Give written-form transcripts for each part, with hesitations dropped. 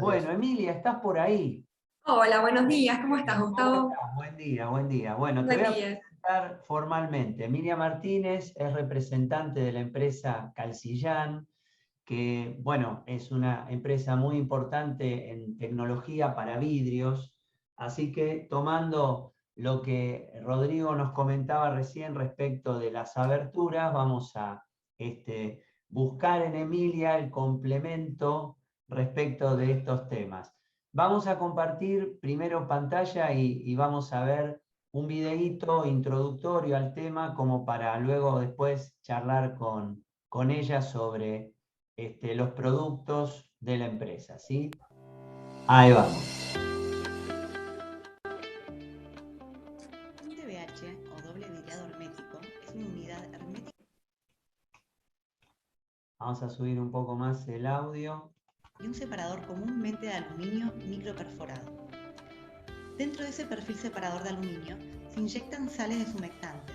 Bueno, Emilia, ¿estás por ahí? Hola, buenos días, ¿cómo estás, Bien, ¿cómo Gustavo? estás? Buen día, buen día. Bueno, te Buen voy a día. presentar formalmente. Emilia Martínez es representante de la empresa Calcillán, que, bueno, es una empresa muy importante en tecnología para vidrios. Así que tomando lo que Rodrigo nos comentaba recién respecto de las aberturas, vamos a buscar en Emilia el complemento respecto de estos temas. Vamos a compartir primero pantalla y vamos a ver un videíto introductorio al tema como para luego después charlar con ella sobre los productos de la empresa, ¿sí? Ahí vamos. Un DVH o doble vidriado hermético es una unidad hermética Vamos a subir un poco más el audio. y un separador comúnmente de aluminio microperforado. Dentro de ese perfil separador de aluminio se inyectan sales deshumectantes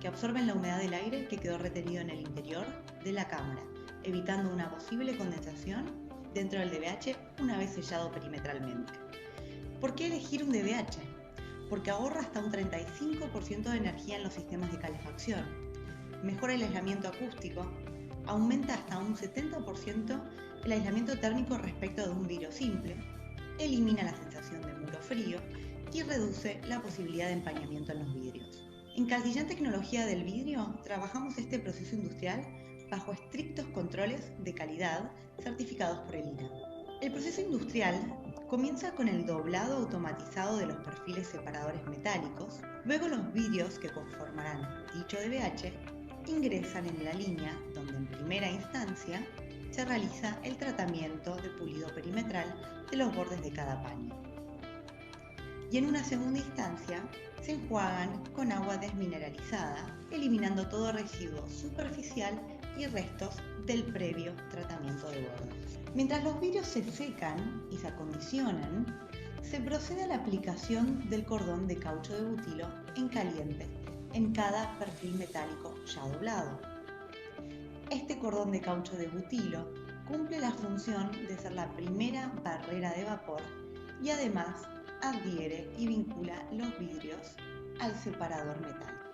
que absorben la humedad del aire que quedó retenido en el interior de la cámara, evitando una posible condensación dentro del DVH una vez sellado perimetralmente. ¿Por qué elegir un DVH? Porque ahorra hasta un 35% de energía en los sistemas de calefacción, mejora el aislamiento acústico, aumenta hasta un 70% el aislamiento térmico respecto de un vidrio simple, elimina la sensación de muro frío y reduce la posibilidad de empañamiento en los vidrios. En Calcillán Tecnología del Vidrio trabajamos este proceso industrial bajo estrictos controles de calidad certificados por el IRA. El proceso industrial comienza con el doblado automatizado de los perfiles separadores metálicos, luego los vidrios que conformarán dicho DVH ingresan en la línea donde en primera instancia se realiza el tratamiento de pulido perimetral de los bordes de cada paño. Y en una segunda instancia se enjuagan con agua desmineralizada, eliminando todo residuo superficial y restos del previo tratamiento de bordes. Mientras los vidrios se secan y se acondicionan, se procede a la aplicación del cordón de caucho de butilo en caliente en cada perfil metálico ya doblado. Este cordón de caucho de butilo cumple la función de ser la primera barrera de vapor y además adhiere y vincula los vidrios al separador metálico.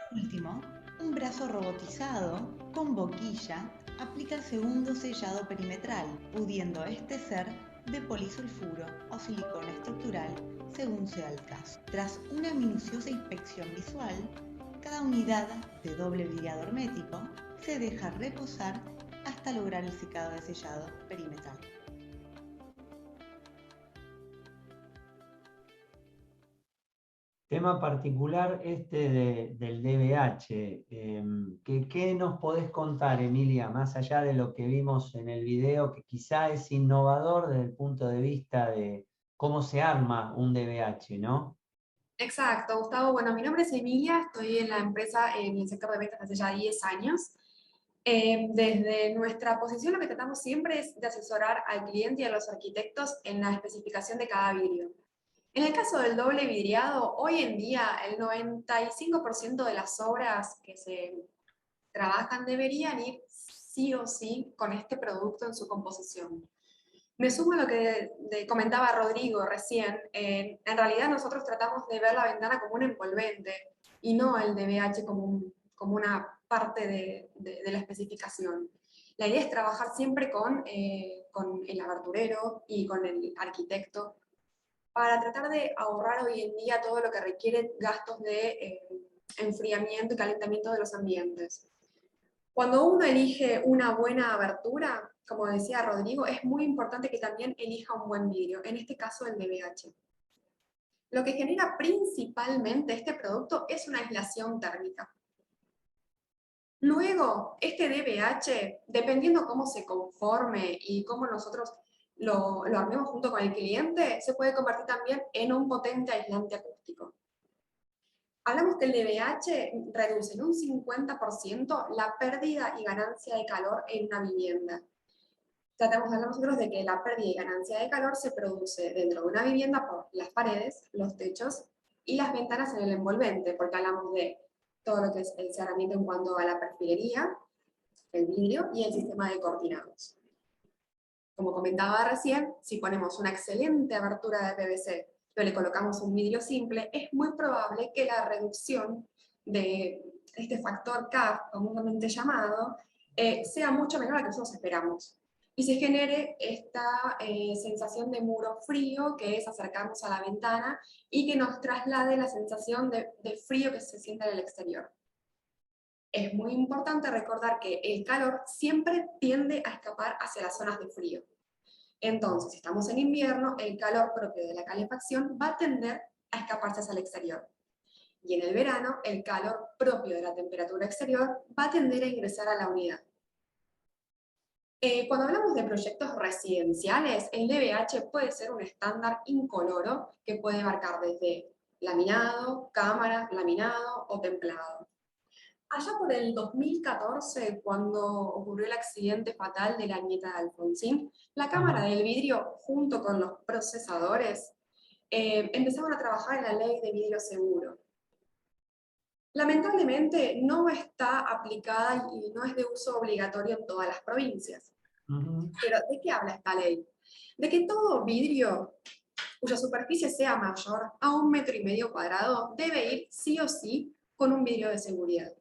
Por último, un brazo robotizado con boquilla aplica el segundo sellado perimetral, pudiendo este ser de polisulfuro o silicona estructural según sea el caso. Tras una minuciosa inspección visual, cada unidad de doble vidriado hermético se deja reposar hasta lograr el secado de sellado perimetral. Tema particular del DBH. ¿Qué nos podés contar, Emilia, más allá de lo que vimos en el video, que quizá es innovador desde el punto de vista de cómo se arma un DBH, ¿no? Exacto, Gustavo. Bueno, mi nombre es Emilia, estoy en la empresa en el sector de ventas hace ya 10 años. Desde nuestra posición lo que tratamos siempre es de asesorar al cliente y a los arquitectos en la especificación de cada vidrio. En el caso del doble vidriado, hoy en día el 95% de las obras que se trabajan deberían ir sí o sí con este producto en su composición. Me sumo a lo que comentaba Rodrigo recién. En realidad nosotros tratamos de ver la ventana como un envolvente y no el DBH como una parte de la especificación. La idea es trabajar siempre con el aberturero y con el arquitecto para tratar de ahorrar hoy en día todo lo que requiere gastos de enfriamiento y calentamiento de los ambientes. Cuando uno elige una buena abertura, como decía Rodrigo, es muy importante que también elija un buen vidrio, en este caso el DBH. Lo que genera principalmente este producto es una aislación térmica. Luego, este DBH, dependiendo cómo se conforme y cómo nosotros lo armemos junto con el cliente, se puede convertir también en un potente aislante acústico. Hablamos que el DBH reduce en un 50% la pérdida y ganancia de calor en una vivienda. Tratamos de hablar nosotros de que la pérdida y ganancia de calor se produce dentro de una vivienda por las paredes, los techos y las ventanas en el envolvente, porque hablamos de todo lo que es el cerramiento en cuanto a la perfilería, el vidrio y el sistema de cortinados. Como comentaba recién, si ponemos una excelente abertura de PVC, pero le colocamos un vidrio simple, es muy probable que la reducción de este factor K, comúnmente llamado, sea mucho menor a la que nosotros esperamos. Y se genere esta sensación de muro frío, que es acercarnos a la ventana, y que nos traslade la sensación de frío que se siente en el exterior. Es muy importante recordar que el calor siempre tiende a escapar hacia las zonas de frío. Entonces, si estamos en invierno, el calor propio de la calefacción va a tender a escaparse hacia el exterior. Y en el verano, el calor propio de la temperatura exterior va a tender a ingresar a la unidad. Cuando hablamos de proyectos residenciales, el DBH puede ser un estándar incoloro que puede abarcar desde laminado, cámara, laminado o templado. Allá por el 2014, cuando ocurrió el accidente fatal de la nieta de Alfonsín, la cámara del vidrio, junto con los procesadores, empezaron a trabajar en la ley de vidrio seguro. Lamentablemente no está aplicada y no es de uso obligatorio en todas las provincias. Pero ¿de qué habla esta ley? De que todo vidrio cuya superficie sea mayor a 1,5 metros cuadrados debe ir sí o sí con un vidrio de seguridad.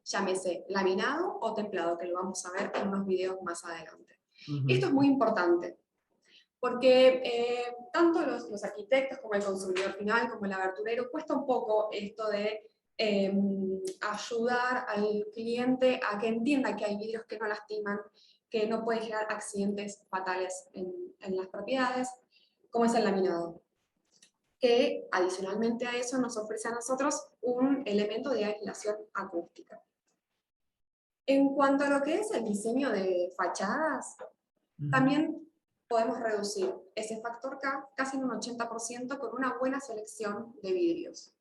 Llámese laminado o templado, que lo vamos a ver en unos videos más adelante. Esto es muy importante, porque tanto los arquitectos como el consumidor final, como el aberturero, cuesta un poco esto de ayudar al cliente a que entienda que hay vidrios que no lastiman, que no pueden generar accidentes fatales en las propiedades, como es el laminado, que adicionalmente a eso nos ofrece a nosotros un elemento de aislación acústica. En cuanto a lo que es el diseño de fachadas, también podemos reducir ese factor K casi en un 80% con una buena selección de vidrios.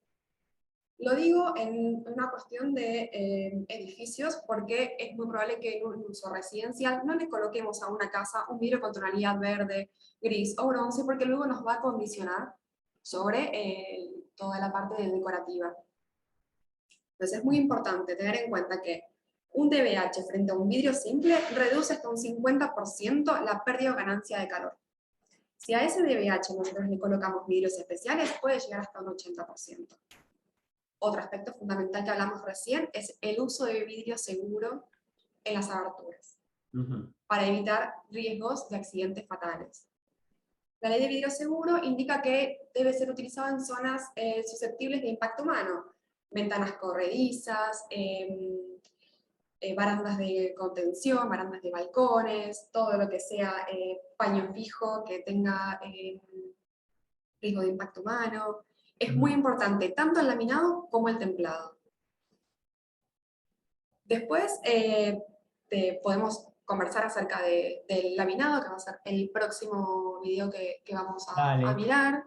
Lo digo en una cuestión de edificios porque es muy probable que en un uso residencial no le coloquemos a una casa un vidrio con tonalidad verde, gris o bronce, porque luego nos va a condicionar sobre toda la parte decorativa. Entonces es muy importante tener en cuenta que un DBH frente a un vidrio simple reduce hasta un 50% la pérdida o ganancia de calor. Si a ese DBH nosotros le colocamos vidrios especiales, puede llegar hasta un 80%. Otro aspecto fundamental que hablamos recién es el uso de vidrio seguro en las aberturas, para evitar riesgos de accidentes fatales. La ley de vidrio seguro indica que debe ser utilizado en zonas susceptibles de impacto humano, ventanas corredizas, barandas de contención, barandas de balcones, todo lo que sea paño fijo que tenga riesgo de impacto humano. Es muy importante tanto el laminado como el templado. Después podemos conversar acerca del laminado, que va a ser el próximo video que vamos a mirar,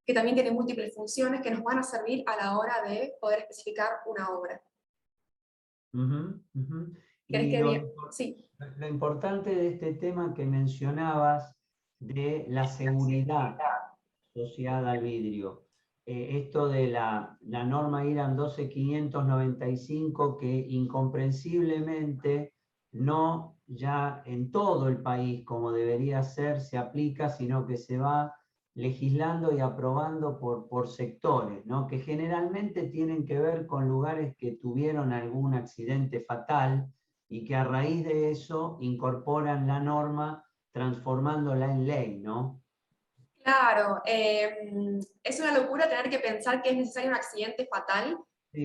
que también tiene múltiples funciones que nos van a servir a la hora de poder especificar una obra. Y sí. lo importante de este tema que mencionabas de la seguridad asociada al vidrio, esto de la norma IRAM 12595 que incomprensiblemente no ya en todo el país como debería ser se aplica, sino que se va legislando y aprobando por sectores, ¿no? Que generalmente tienen que ver con lugares que tuvieron algún accidente fatal y que a raíz de eso incorporan la norma transformándola en ley, ¿no? Claro, es una locura tener que pensar que es necesario un accidente fatal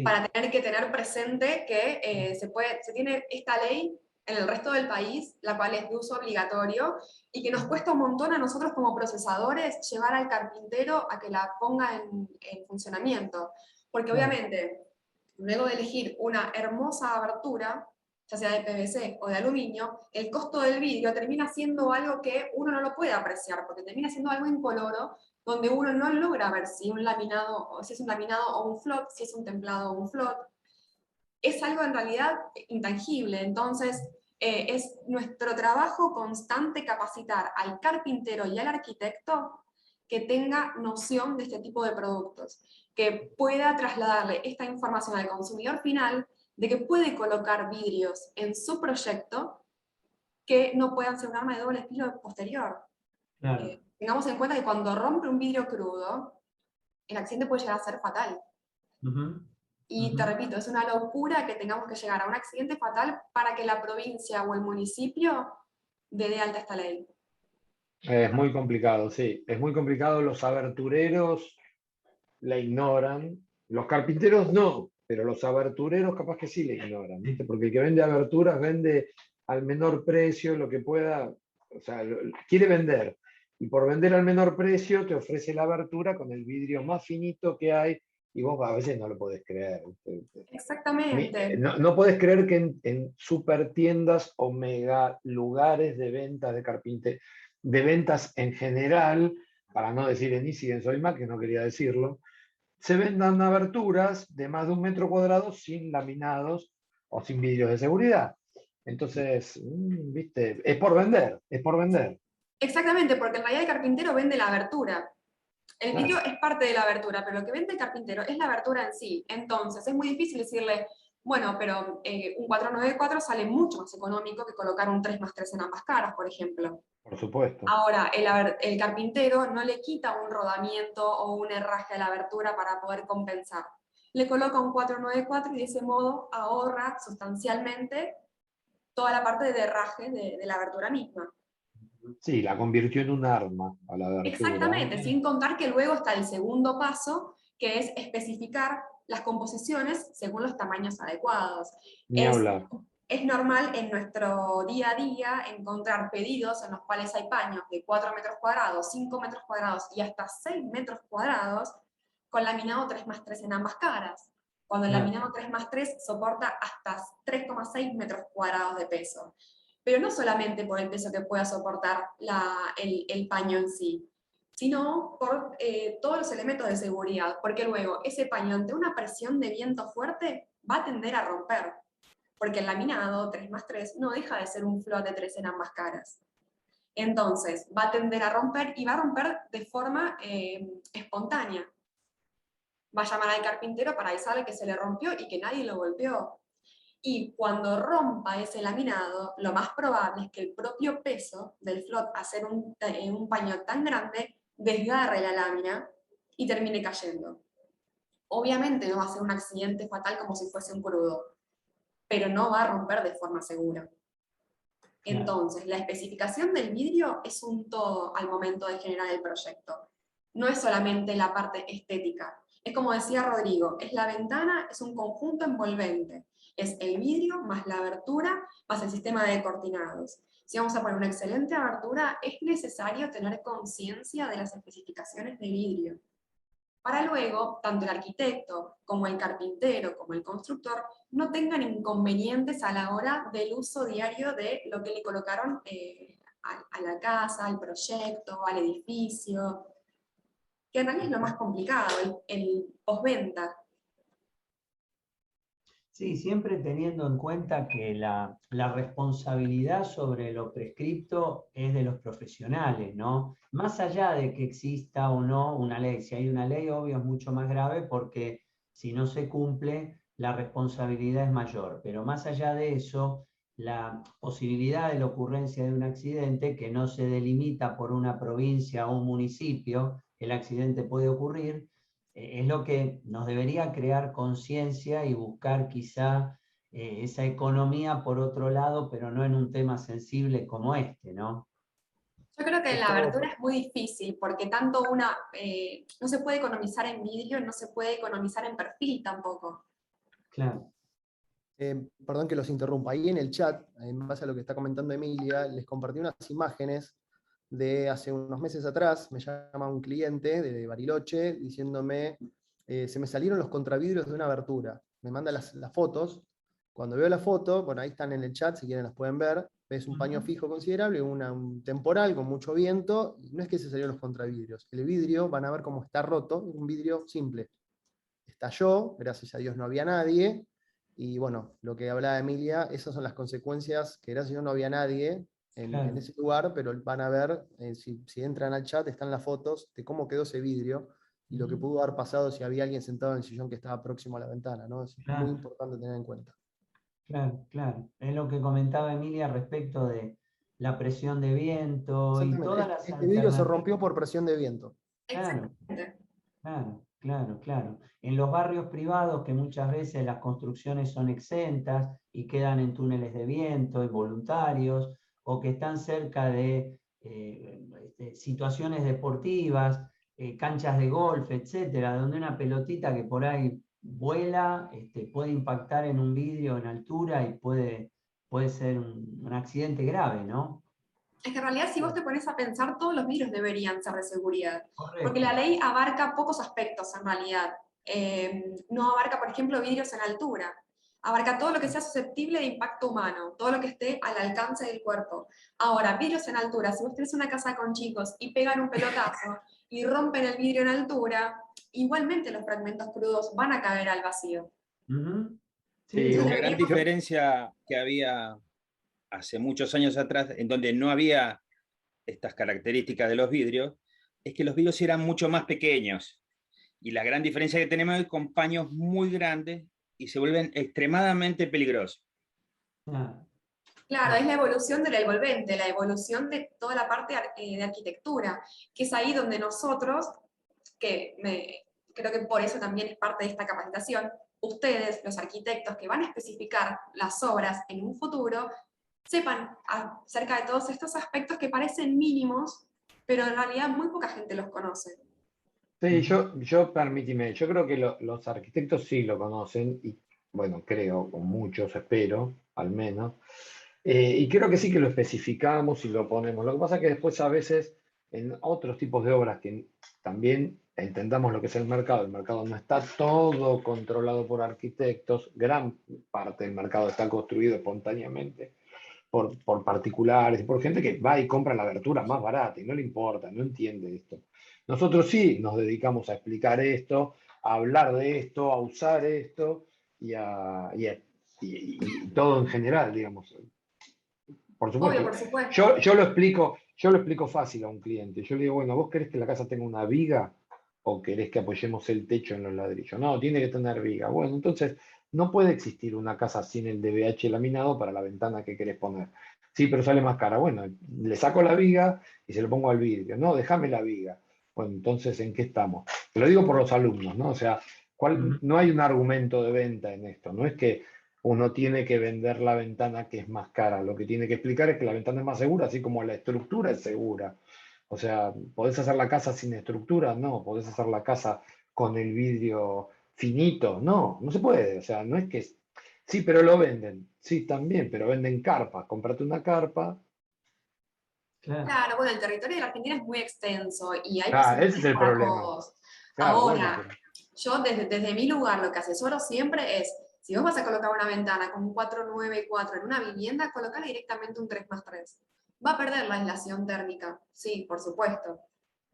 para tener que tener presente que se tiene esta ley en el resto del país, la cual es de uso obligatorio, y que nos cuesta un montón a nosotros como procesadores llevar al carpintero a que la ponga en funcionamiento. Porque obviamente, luego de elegir una hermosa abertura, ya sea de PVC o de aluminio, el costo del vidrio termina siendo algo que uno no lo puede apreciar, porque termina siendo algo incoloro, donde uno no logra ver si es un laminado o un float, si es un templado o un float. Es algo en realidad intangible, entonces es nuestro trabajo constante capacitar al carpintero y al arquitecto que tenga noción de este tipo de productos, que pueda trasladarle esta información al consumidor final de que puede colocar vidrios en su proyecto que no puedan ser un arma de doble filo posterior. Claro. Tengamos en cuenta que cuando rompe un vidrio crudo, el accidente puede llegar a ser fatal. Ujú, Y te ujú. repito, es una locura que tengamos que llegar a un accidente fatal para que la provincia o el municipio dé de alta esta ley. Es muy complicado, sí. Es muy complicado. Los abertureros la ignoran. Los carpinteros no, pero los abertureros capaz que sí la ignoran, ¿viste? Porque el que vende aberturas vende al menor precio lo que pueda, o sea, quiere vender. Y por vender al menor precio te ofrece la abertura con el vidrio más finito que hay y vos a veces no lo podés creer, ¿viste? Exactamente. No, no podés creer que en super tiendas o mega lugares de ventas de carpintería, de ventas en general, para no decir en Easy, en Soymac, que no quería decirlo, se vendan aberturas de más de 1 metro cuadrado sin laminados o sin vidrios de seguridad. Entonces, viste, es por vender, es por vender. Exactamente, porque en realidad el carpintero vende la abertura. El vidrio Claro, es parte de la abertura, pero lo que vende el carpintero es la abertura en sí. Entonces, es muy difícil decirle, bueno, pero un 494 sale mucho más económico que colocar un 3+3 en ambas caras, por ejemplo. por supuesto. Ahora, el carpintero no le quita un rodamiento o un herraje a la abertura para poder compensar. Le coloca un 494 y de ese modo ahorra sustancialmente toda la parte de herraje de la abertura misma. Sí, la convirtió en un arma a la abertura. Exactamente, sin contar que luego está el segundo paso, que es especificar las composiciones según los tamaños adecuados. Ni hablar. Es normal en nuestro día a día encontrar pedidos en los cuales hay paños de 4 metros cuadrados, 5 metros cuadrados y hasta 6 metros cuadrados con laminado 3+3 en ambas caras, cuando el Claro. laminado 3+3 soporta hasta 3,6 metros cuadrados de peso. Pero no solamente por el peso que pueda soportar el paño en sí, sino por todos los elementos de seguridad, porque luego ese paño ante una presión de viento fuerte va a tender a romper, porque el laminado 3+3 no deja de ser un float de 3 en ambas caras. Entonces, va a tender a romper y va a romper de forma espontánea. Va a llamar al carpintero para avisarle que se le rompió y que nadie lo golpeó. Y cuando rompa ese laminado, lo más probable es que el propio peso del float, hacer un paño tan grande, desgarre la lámina y termine cayendo. Obviamente no va a ser un accidente fatal como si fuese un crudo, pero no va a romper de forma segura. Entonces, la especificación del vidrio es un todo al momento de generar el proyecto. No es solamente la parte estética. Es como decía Rodrigo, es la ventana, es un conjunto envolvente. Es el vidrio más la abertura más el sistema de cortinados. Si vamos a poner una excelente abertura, es necesario tener conciencia de las especificaciones de vidrio, para luego, tanto el arquitecto como el carpintero como el constructor no tengan inconvenientes a la hora del uso diario de lo que le colocaron a la casa, al proyecto, al edificio, que en realidad es lo más complicado, el postventa. Sí, siempre teniendo en cuenta que la responsabilidad sobre lo prescripto es de los profesionales, ¿no? Más allá de que exista o no una ley, si hay una ley, obvio, es mucho más grave porque si no se cumple, la responsabilidad es mayor. Pero más allá de eso, la posibilidad de la ocurrencia de un accidente que no se delimita por una provincia o un municipio, el accidente puede ocurrir, es lo que nos debería crear conciencia y buscar quizá esa economía por otro lado, pero no en un tema sensible como este, ¿no? Yo creo que la Esto, abertura es muy difícil, porque no se puede economizar en vidrio, no se puede economizar en perfil tampoco. Claro. Perdón que los interrumpa. Ahí en el chat, en base a lo que está comentando Emilia, les compartí unas imágenes de hace unos meses atrás. Me llama un cliente de Bariloche diciéndome, se me salieron los contravidrios de una abertura. Me manda las fotos. Cuando veo la foto, bueno, ahí están en el chat, si quieren las pueden ver. Ves un paño fijo considerable, un temporal con mucho viento, y no es que se salieron los contravidrios. El vidrio, van a ver cómo está roto, un vidrio simple. Estalló, gracias a Dios no había nadie, y bueno, lo que hablaba Emilia, esas son las consecuencias, que gracias a Dios no había nadie en ese lugar, pero van a ver, si entran al chat, están las fotos de cómo quedó ese vidrio, y lo que pudo haber pasado si había alguien sentado en el sillón que estaba próximo a la ventana, ¿no? Es muy importante tener en cuenta. Claro, claro. Es lo que comentaba Emilia respecto la presión de viento y Exactamente. todas las Este vidrio se alternativas. rompió por presión de viento. Claro, Exactamente. claro. En los barrios privados, que muchas veces las construcciones son exentas y quedan en túneles de viento, involuntarios, o que están cerca de situaciones deportivas, canchas de golf, etcétera, donde una pelotita que por ahí vuela puede impactar en un vidrio en altura y puede ser un accidente grave, ¿no? Es que en realidad si vos te pones a pensar, todos los vidrios deberían ser de seguridad, porque la Correcto. ley abarca pocos aspectos en realidad. No abarca, por ejemplo, vidrios en altura. Abarca todo lo que sea susceptible de impacto humano, todo lo que esté al alcance del cuerpo. Ahora, vidrios en altura, si vos tenés una casa con chicos y pegan un pelotazo y rompen el vidrio en altura, igualmente los fragmentos crudos van a caer al vacío. Ujú. Sí, Entonces La gran deberíamos... diferencia que había hace muchos años atrás, en donde no había estas características de los vidrios, es que los vidrios eran mucho más pequeños. Y la gran diferencia que tenemos es con paños muy grandes y se vuelven extremadamente peligrosos. Ah, Claro, es la evolución del envolvente, la evolución de toda la parte de arquitectura, que es ahí donde nosotros, creo que por eso también es parte de esta capacitación, ustedes, los arquitectos que van a especificar las obras en un futuro, sepan acerca de todos estos aspectos que parecen mínimos, pero en realidad muy poca gente los conoce. Sí, permíteme, yo creo que los arquitectos sí lo conocen, y bueno, creo, con muchos, espero, al menos. Y creo que sí que lo especificamos y lo ponemos. Lo que pasa es que después a veces en otros tipos de obras que también entendamos lo que es el mercado no está todo controlado por arquitectos, gran parte del mercado está construido espontáneamente por particulares, por gente que va y compra la abertura más barata y no le importa, no entiende esto. Nosotros sí nos dedicamos a explicar esto, a hablar de esto, a usar esto y todo en general, digamos. Por Obvio, supuesto, por supuesto. yo lo explico fácil a un cliente. Yo le digo, bueno, ¿vos querés que la casa tenga una viga o querés que apoyemos el techo en los ladrillos? No, tiene que tener viga. Bueno, entonces no puede existir una casa sin el DVH laminado para la ventana que querés poner. Sí, pero sale más cara. Bueno, le saco la viga y se lo pongo al vidrio. No, déjame la viga. Bueno, entonces, ¿en qué estamos? Te lo digo por los alumnos, ¿no? O sea, no hay un argumento de venta en esto. No es que uno tiene que vender la ventana que es más cara. Lo que tiene que explicar es que la ventana es más segura, así como la estructura es segura. O sea, ¿podés hacer la casa sin estructura? No. ¿Podés hacer la casa con el vidrio finito? No, no se puede. O sea, no es que... Sí, pero lo venden. Sí, también, pero venden carpas. Cómprate una carpa. Claro, bueno, el territorio de la Argentina es muy extenso y hay Ah, ese es posibilidades el para problema. todos. Claro, bueno, Ahora, yo desde mi lugar lo que asesoro siempre es, si vos vas a colocar una ventana con un 494 en una vivienda, colocale directamente un 3+3. Va a perder la aislación térmica, sí, por supuesto.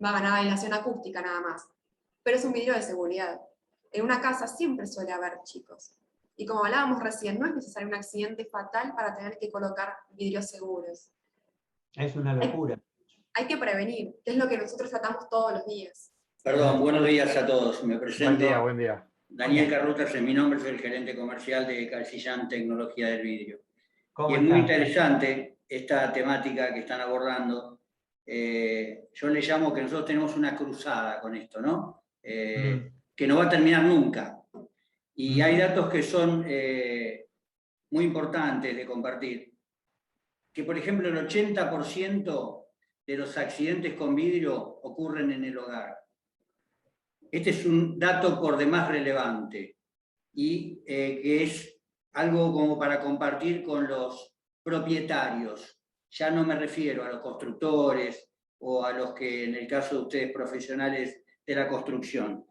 Va a ganar aislación acústica nada más. Pero es un vidrio de seguridad. En una casa siempre suele haber chicos. Y como hablábamos recién, no es necesario un accidente fatal para tener que colocar vidrios seguros. es una locura. Hay que prevenir, que es lo que nosotros tratamos todos los días. Perdón, buenos días a todos. Me presento. Buen día. Daniel Carruthers es mi nombre, soy el gerente comercial de Calcillán Tecnología del Vidrio. ¿Cómo Y es muy estás? interesante esta temática que están abordando. Yo le llamo que nosotros tenemos una cruzada con esto, ¿no? Que no va a terminar nunca. Y hay datos que son muy importantes de compartir. Que, por ejemplo, el 80% de los accidentes con vidrio ocurren en el hogar. Este es un dato por demás relevante y que es algo como para compartir con los propietarios. Ya no me refiero a los constructores o a los que, en el caso de ustedes, profesionales de la construcción.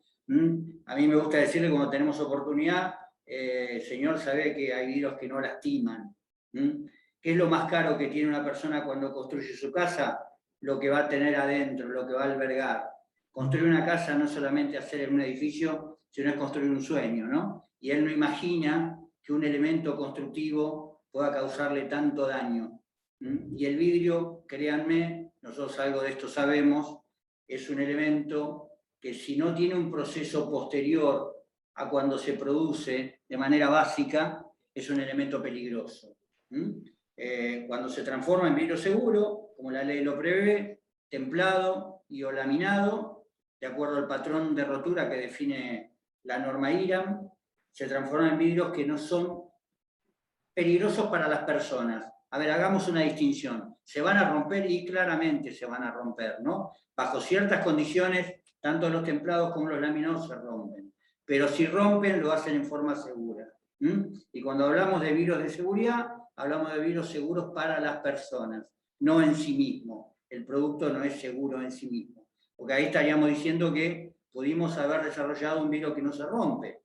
A mí me gusta decirle, cuando tenemos oportunidad, señor, sabe que hay vidrios que no lastiman. ¿Qué es lo más caro que tiene una persona cuando construye su casa? Lo que va a tener adentro, lo que va a albergar. Construir una casa no es solamente hacer un edificio, sino es construir un sueño, ¿no? Y él no imagina que un elemento constructivo pueda causarle tanto daño. Y el vidrio, créanme, nosotros algo de esto sabemos, es un elemento que si no tiene un proceso posterior a cuando se produce de manera básica, es un elemento peligroso. cuando se transforma en vidrio seguro, como la ley lo prevé, templado y o laminado, de acuerdo al patrón de rotura que define la norma IRAM, se transforman en vidrios que no son peligrosos para las personas. A ver, hagamos una distinción. Se van a romper y claramente se van a romper, ¿no? Bajo ciertas condiciones, tanto los templados como los laminados se rompen. Pero si rompen, lo hacen en forma segura. Y cuando hablamos de vidrios de seguridad, hablamos de vidrios seguros para las personas, no en sí mismo. El producto no es seguro en sí mismo. Porque ahí estaríamos diciendo que pudimos haber desarrollado un vidrio que no se rompe,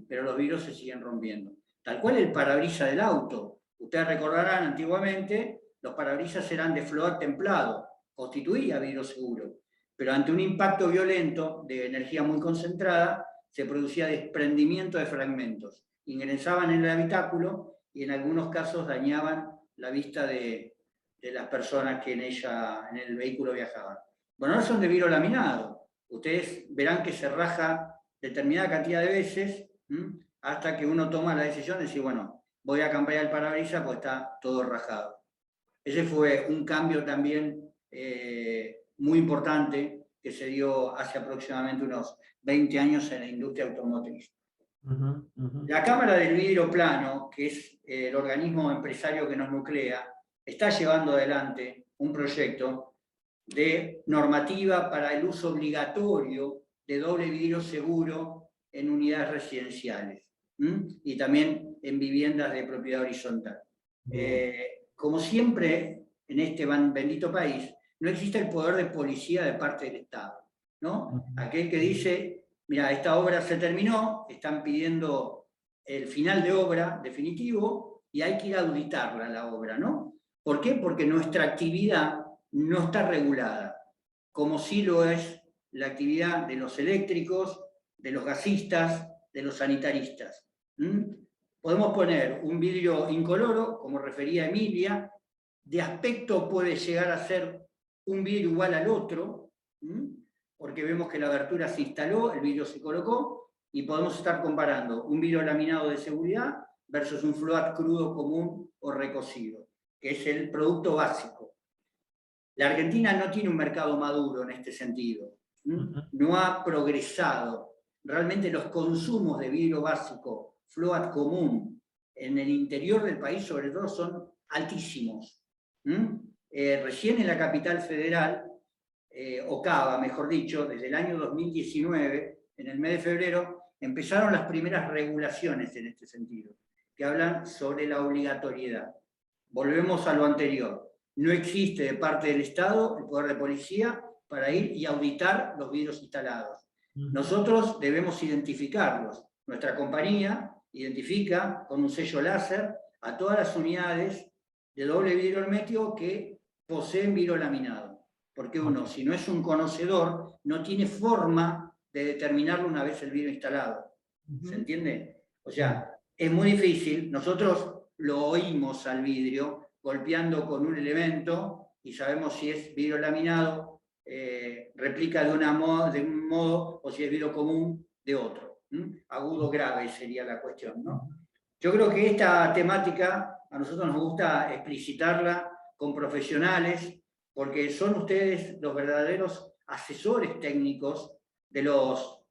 pero los vidrios se siguen rompiendo. Tal cual el parabrisas del auto. Ustedes recordarán, antiguamente, los parabrisas eran de float templado, constituía vidrio seguro. Pero ante un impacto violento de energía muy concentrada, se producía desprendimiento de fragmentos. Ingresaban en el habitáculo y en algunos casos dañaban la vista de las personas que en el vehículo viajaban. Bueno, ahora son de vidrio laminado. Ustedes verán que se raja determinada cantidad de veces, hasta que uno toma la decisión de decir, bueno, voy a cambiar el parabrisas porque está todo rajado. Ese fue un cambio también muy importante que se dio hace aproximadamente unos 20 años en la industria automotriz. La Cámara del Vidrio Plano, que es el organismo empresario que nos nuclea, está llevando adelante un proyecto de normativa para el uso obligatorio de doble vidrio seguro en unidades residenciales y también en viviendas de propiedad horizontal. Como siempre en este bendito país, no existe el poder de policía de parte del Estado, ¿no? Aquel que dice, mira, esta obra se terminó, están pidiendo el final de obra definitivo y hay que ir a auditarla la obra, ¿no? ¿Por qué? Porque nuestra actividad no está regulada, como sí lo es la actividad de los eléctricos, de los gasistas, de los sanitaristas. Podemos poner un vidrio incoloro, como refería Emilia, de aspecto puede llegar a ser un vidrio igual al otro, porque vemos que la abertura se instaló, el vidrio se colocó, y podemos estar comparando un vidrio laminado de seguridad versus un float crudo común o recocido, que es el producto básico. La Argentina no tiene un mercado maduro en este sentido, no ha progresado. Realmente los consumos de vidrio básico, float común, en el interior del país sobre todo son altísimos. Recién en la capital federal, o Cava, mejor dicho, desde el año 2019, en el mes de febrero, empezaron las primeras regulaciones en este sentido, que hablan sobre la obligatoriedad. Volvemos a lo anterior. No existe de parte del Estado el poder de policía para ir y auditar los vidrios instalados. Nosotros debemos identificarlos. Nuestra compañía identifica con un sello láser a todas las unidades de doble vidrio hermético que poseen vidrio laminado. Porque uno, si no es un conocedor, no tiene forma de determinarlo una vez el vidrio instalado. ¿Se entiende? O sea, es muy difícil. Nosotros lo oímos al vidrio golpeando con un elemento y sabemos si es vidrio laminado, réplica de un modo, o si es vidrio común de otro. Agudo grave sería la cuestión, ¿no? Yo creo que esta temática a nosotros nos gusta explicitarla con profesionales, porque son ustedes los verdaderos asesores técnicos de los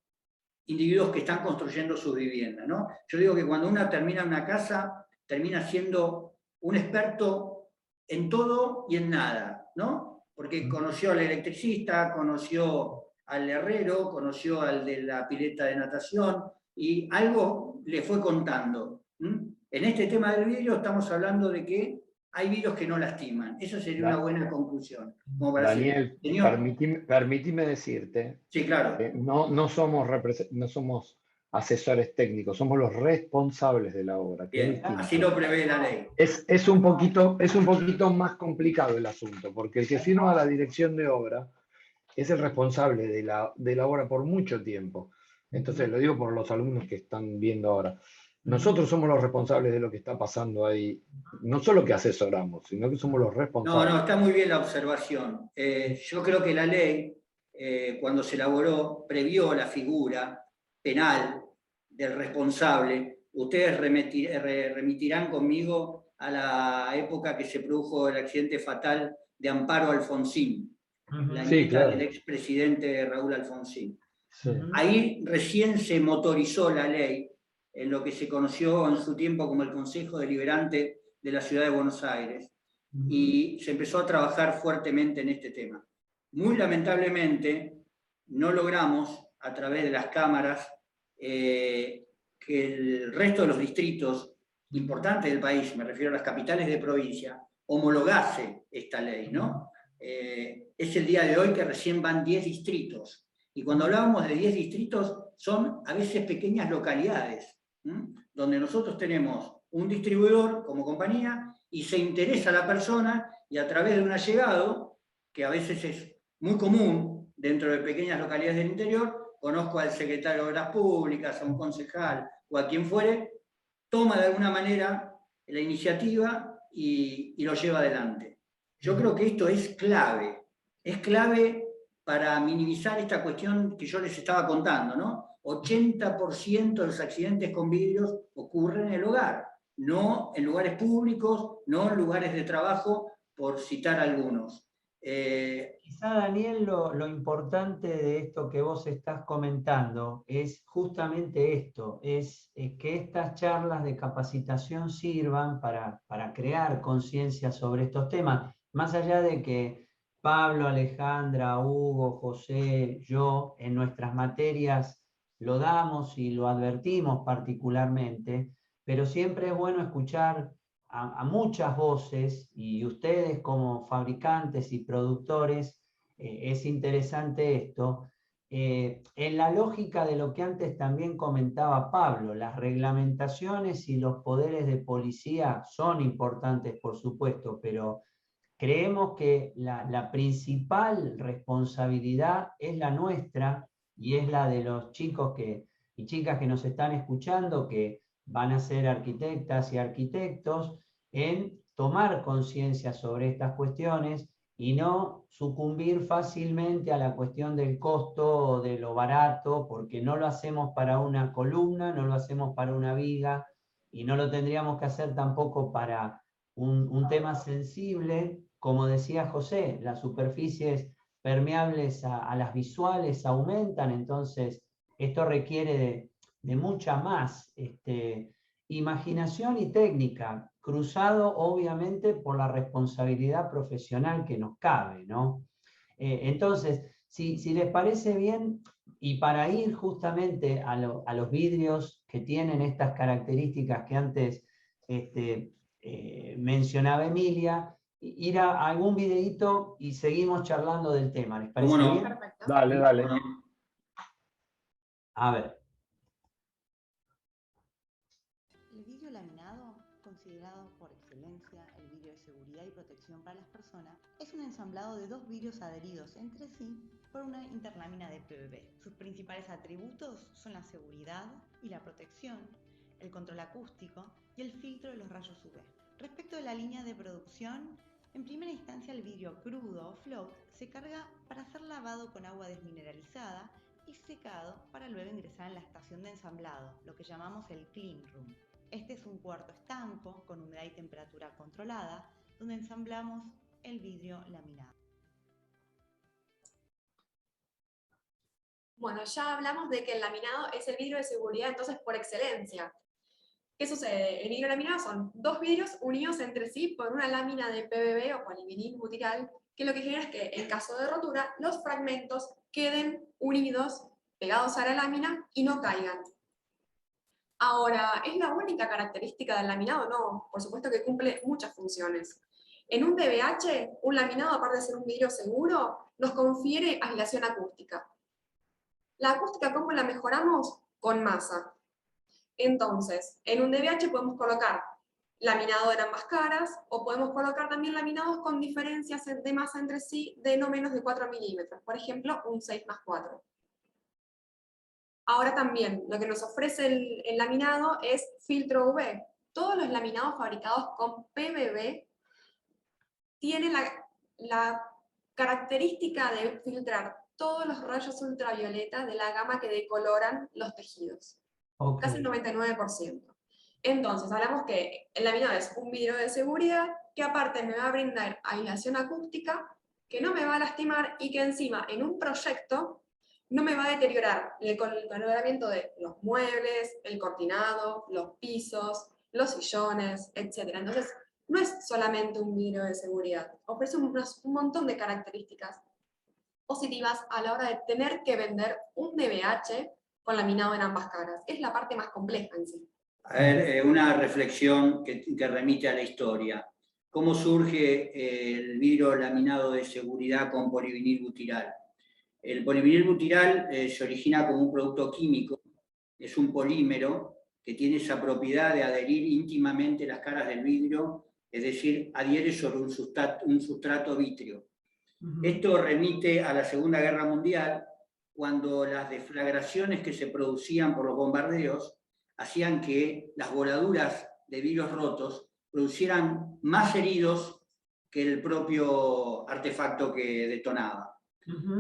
individuos que están construyendo sus viviendas, ¿no? Yo digo que cuando uno termina una casa, termina siendo un experto en todo y en nada, ¿no? Porque conoció al electricista, conoció al herrero, conoció al de la pileta de natación, y algo le fue contando. En este tema del vidrio estamos hablando de que hay vidrios que no lastiman. Esa sería una buena conclusión. Como para Daniel, permíteme decirte, sí, claro, que no somos asesores técnicos, somos los responsables de la obra. Bien, así lo prevé la ley. Es un poquito más complicado el asunto, porque el que firma la dirección de obra es el responsable de la obra por mucho tiempo. Entonces, lo digo por los alumnos que están viendo ahora. Nosotros somos los responsables de lo que está pasando ahí. No solo que asesoramos, sino que somos los responsables. No, está muy bien la observación. Yo creo que la ley, cuando se elaboró, previó la figura penal del responsable. Ustedes remitirán conmigo a la época que se produjo el accidente fatal de Amparo Alfonsín, la nieta del expresidente Raúl Alfonsín. Sí. Ahí recién se motorizó la ley en lo que se conoció en su tiempo como el Consejo Deliberante de la Ciudad de Buenos Aires, y se empezó a trabajar fuertemente en este tema. Muy lamentablemente, no logramos, a través de las cámaras, que el resto de los distritos importantes del país, me refiero a las capitales de provincia, homologase esta ley, ¿no? Es el día de hoy que recién van 10 distritos. Y cuando hablábamos de 10 distritos, son a veces pequeñas localidades, donde nosotros tenemos un distribuidor como compañía y se interesa la persona y a través de un allegado, que a veces es muy común dentro de pequeñas localidades del interior, conozco al secretario de Obras Públicas, a un concejal o a quien fuere, toma de alguna manera la iniciativa y lo lleva adelante. Yo creo que esto es clave para minimizar esta cuestión que yo les estaba contando, ¿no? 80% de los accidentes con vidrios ocurren en el hogar, no en lugares públicos, no en lugares de trabajo, por citar algunos. Quizá, Daniel, lo importante de esto que vos estás comentando es justamente esto, es que estas charlas de capacitación sirvan para crear conciencia sobre estos temas, más allá de que Pablo, Alejandra, Hugo, José, yo, en nuestras materias lo damos y lo advertimos particularmente, pero siempre es bueno escuchar a muchas voces, y ustedes como fabricantes y productores, es interesante esto, en la lógica de lo que antes también comentaba Pablo. Las reglamentaciones y los poderes de policía son importantes, por supuesto, pero creemos que la principal responsabilidad es la nuestra y es la de los chicos y chicas que nos están escuchando, que van a ser arquitectas y arquitectos, en tomar conciencia sobre estas cuestiones y no sucumbir fácilmente a la cuestión del costo o de lo barato, porque no lo hacemos para una columna, no lo hacemos para una viga, y no lo tendríamos que hacer tampoco para un tema sensible. Como decía José, las superficies permeables a las visuales aumentan, entonces esto requiere de mucha más imaginación y técnica, cruzado obviamente por la responsabilidad profesional que nos cabe, ¿no? Entonces, si les parece bien, y para ir justamente a los vidrios que tienen estas características que antes mencionaba Emilia, ir a algún videíto y seguimos charlando del tema. ¿Les parece bien? Perfecto. Dale, dale. A ver. El vidrio laminado, considerado por excelencia el vidrio de seguridad y protección para las personas, es un ensamblado de dos vidrios adheridos entre sí por una interlámina de PVB. Sus principales atributos son la seguridad y la protección, el control acústico y el filtro de los rayos UV. Respecto de la línea de producción, en primera instancia el vidrio crudo o float se carga para ser lavado con agua desmineralizada y secado para luego ingresar en la estación de ensamblado, lo que llamamos el clean room. Este es un cuarto estanco con humedad y temperatura controlada, donde ensamblamos el vidrio laminado. Bueno, ya hablamos de que el laminado es el vidrio de seguridad, entonces, por excelencia. ¿Qué sucede? El vidrio laminado son dos vidrios unidos entre sí por una lámina de PVB o polivinil butyral, que lo que genera es que en caso de rotura los fragmentos queden unidos, pegados a la lámina y no caigan. Ahora, ¿es la única característica del laminado? No, por supuesto que cumple muchas funciones. En un DBH, un laminado, aparte de ser un vidrio seguro, nos confiere aislación acústica. La acústica, ¿cómo la mejoramos? Con masa. Entonces, en un DBH podemos colocar laminado en ambas caras, o podemos colocar también laminados con diferencias de masa entre sí de no menos de 4 milímetros, por ejemplo, un 6+4. Ahora también, lo que nos ofrece el laminado es filtro UV. Todos los laminados fabricados con PVB tienen la característica de filtrar todos los rayos ultravioleta de la gama que decoloran los tejidos. Okay. Casi el 99%. Entonces, hablamos que el laminado es un vidrio de seguridad que aparte me va a brindar aislación acústica, que no me va a lastimar y que encima en un proyecto no me va a deteriorar el coloramiento de los muebles, el cortinado, los pisos, los sillones, etc. Entonces, no es solamente un vidrio de seguridad, ofrece un montón de características positivas a la hora de tener que vender un DBH con laminado en ambas caras. Es la parte más compleja en sí. A ver, una reflexión que remite a la historia. ¿Cómo surge el vidrio laminado de seguridad con polivinilbutirol? El polivinilbutirol se origina como un producto químico, es un polímero que tiene esa propiedad de adherir íntimamente las caras del vidrio, es decir, adhiere sobre un sustrato vítreo. Esto remite a la Segunda Guerra Mundial, cuando las deflagraciones que se producían por los bombardeos hacían que las voladuras de vidrios rotos producieran más heridos que el propio artefacto que detonaba.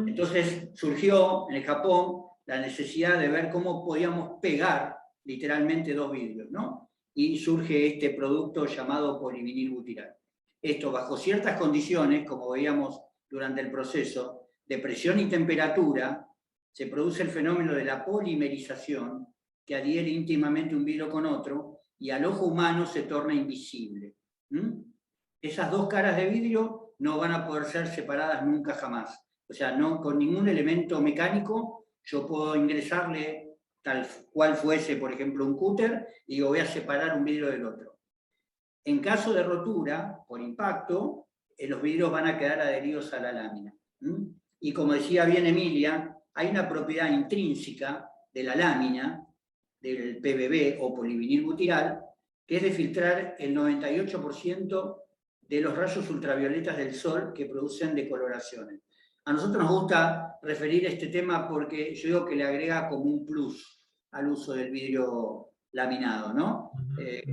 Entonces surgió en el Japón la necesidad de ver cómo podíamos pegar literalmente dos vidrios, ¿no? Y surge este producto llamado polivinilbutirol. Esto bajo ciertas condiciones, como veíamos durante el proceso, de presión y temperatura, se produce el fenómeno de la polimerización, que adhiere íntimamente un vidrio con otro, y al ojo humano se torna invisible. Esas dos caras de vidrio no van a poder ser separadas nunca jamás. O sea, no, con ningún elemento mecánico yo puedo ingresarle tal cual fuese, por ejemplo, un cúter, y digo, voy a separar un vidrio del otro. En caso de rotura, por impacto, los vidrios van a quedar adheridos a la lámina. Y como decía bien Emilia, hay una propiedad intrínseca de la lámina, del PVB o polivinilbutirol, que es de filtrar el 98% de los rayos ultravioletas del sol que producen decoloraciones. A nosotros nos gusta referir este tema porque yo digo que le agrega como un plus al uso del vidrio laminado, ¿no?